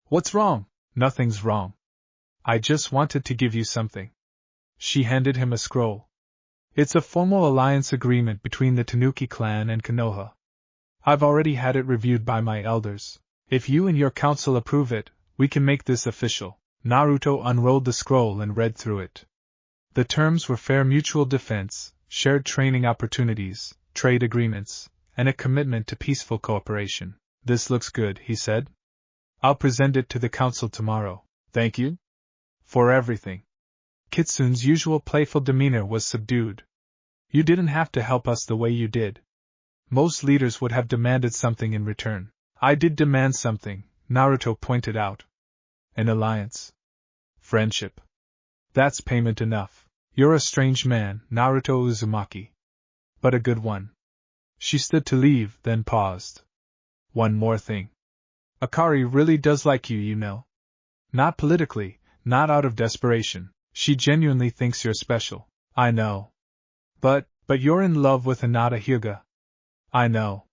What's wrong? Nothing's wrong. I just wanted to give you something. She handed him a scroll. It's a formal alliance agreement between the Tanuki clan and Konoha. I've already had it reviewed by my elders. If you and your council approve it, we can make this official. Naruto unrolled the scroll and read through it. The terms were fair mutual defense, shared training opportunities, trade agreements, and a commitment to peaceful cooperation. This looks good, he said. I'll present it to the council tomorrow. Thank you? For everything. Kitsune's usual playful demeanor was subdued. You didn't have to help us the way you did. Most leaders would have demanded something in return. I did demand something, Naruto pointed out. An alliance. Friendship. That's payment enough. You're a strange man, Naruto Uzumaki. But a good one. She stood to leave, then paused. One more thing. Akari really does like you, you know. Not politically, not out of desperation. She genuinely thinks you're special. I know. But you're in love with Hinata Hyuga. I know.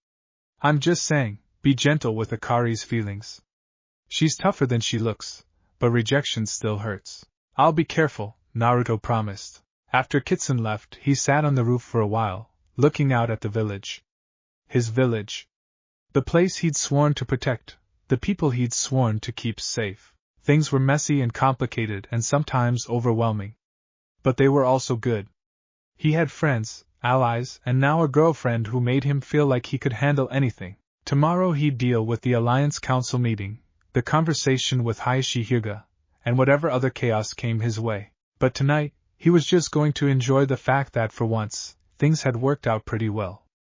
I'm just saying, be gentle with Akari's feelings. She's tougher than she looks, but rejection still hurts. I'll be careful, Naruto promised. After Kitsune left, he sat on the roof for a while, looking out at the village. His village. The place he'd sworn to protect, the people he'd sworn to keep safe. Things were messy and complicated and sometimes overwhelming. But they were also good. He had friends, allies, and now a girlfriend who made him feel like he could handle anything. Tomorrow he'd deal with the Alliance Council meeting, the conversation with Hayashi Hyuga, and whatever other chaos came his way. But tonight, he was just going to enjoy the fact that for once, things had worked out pretty well.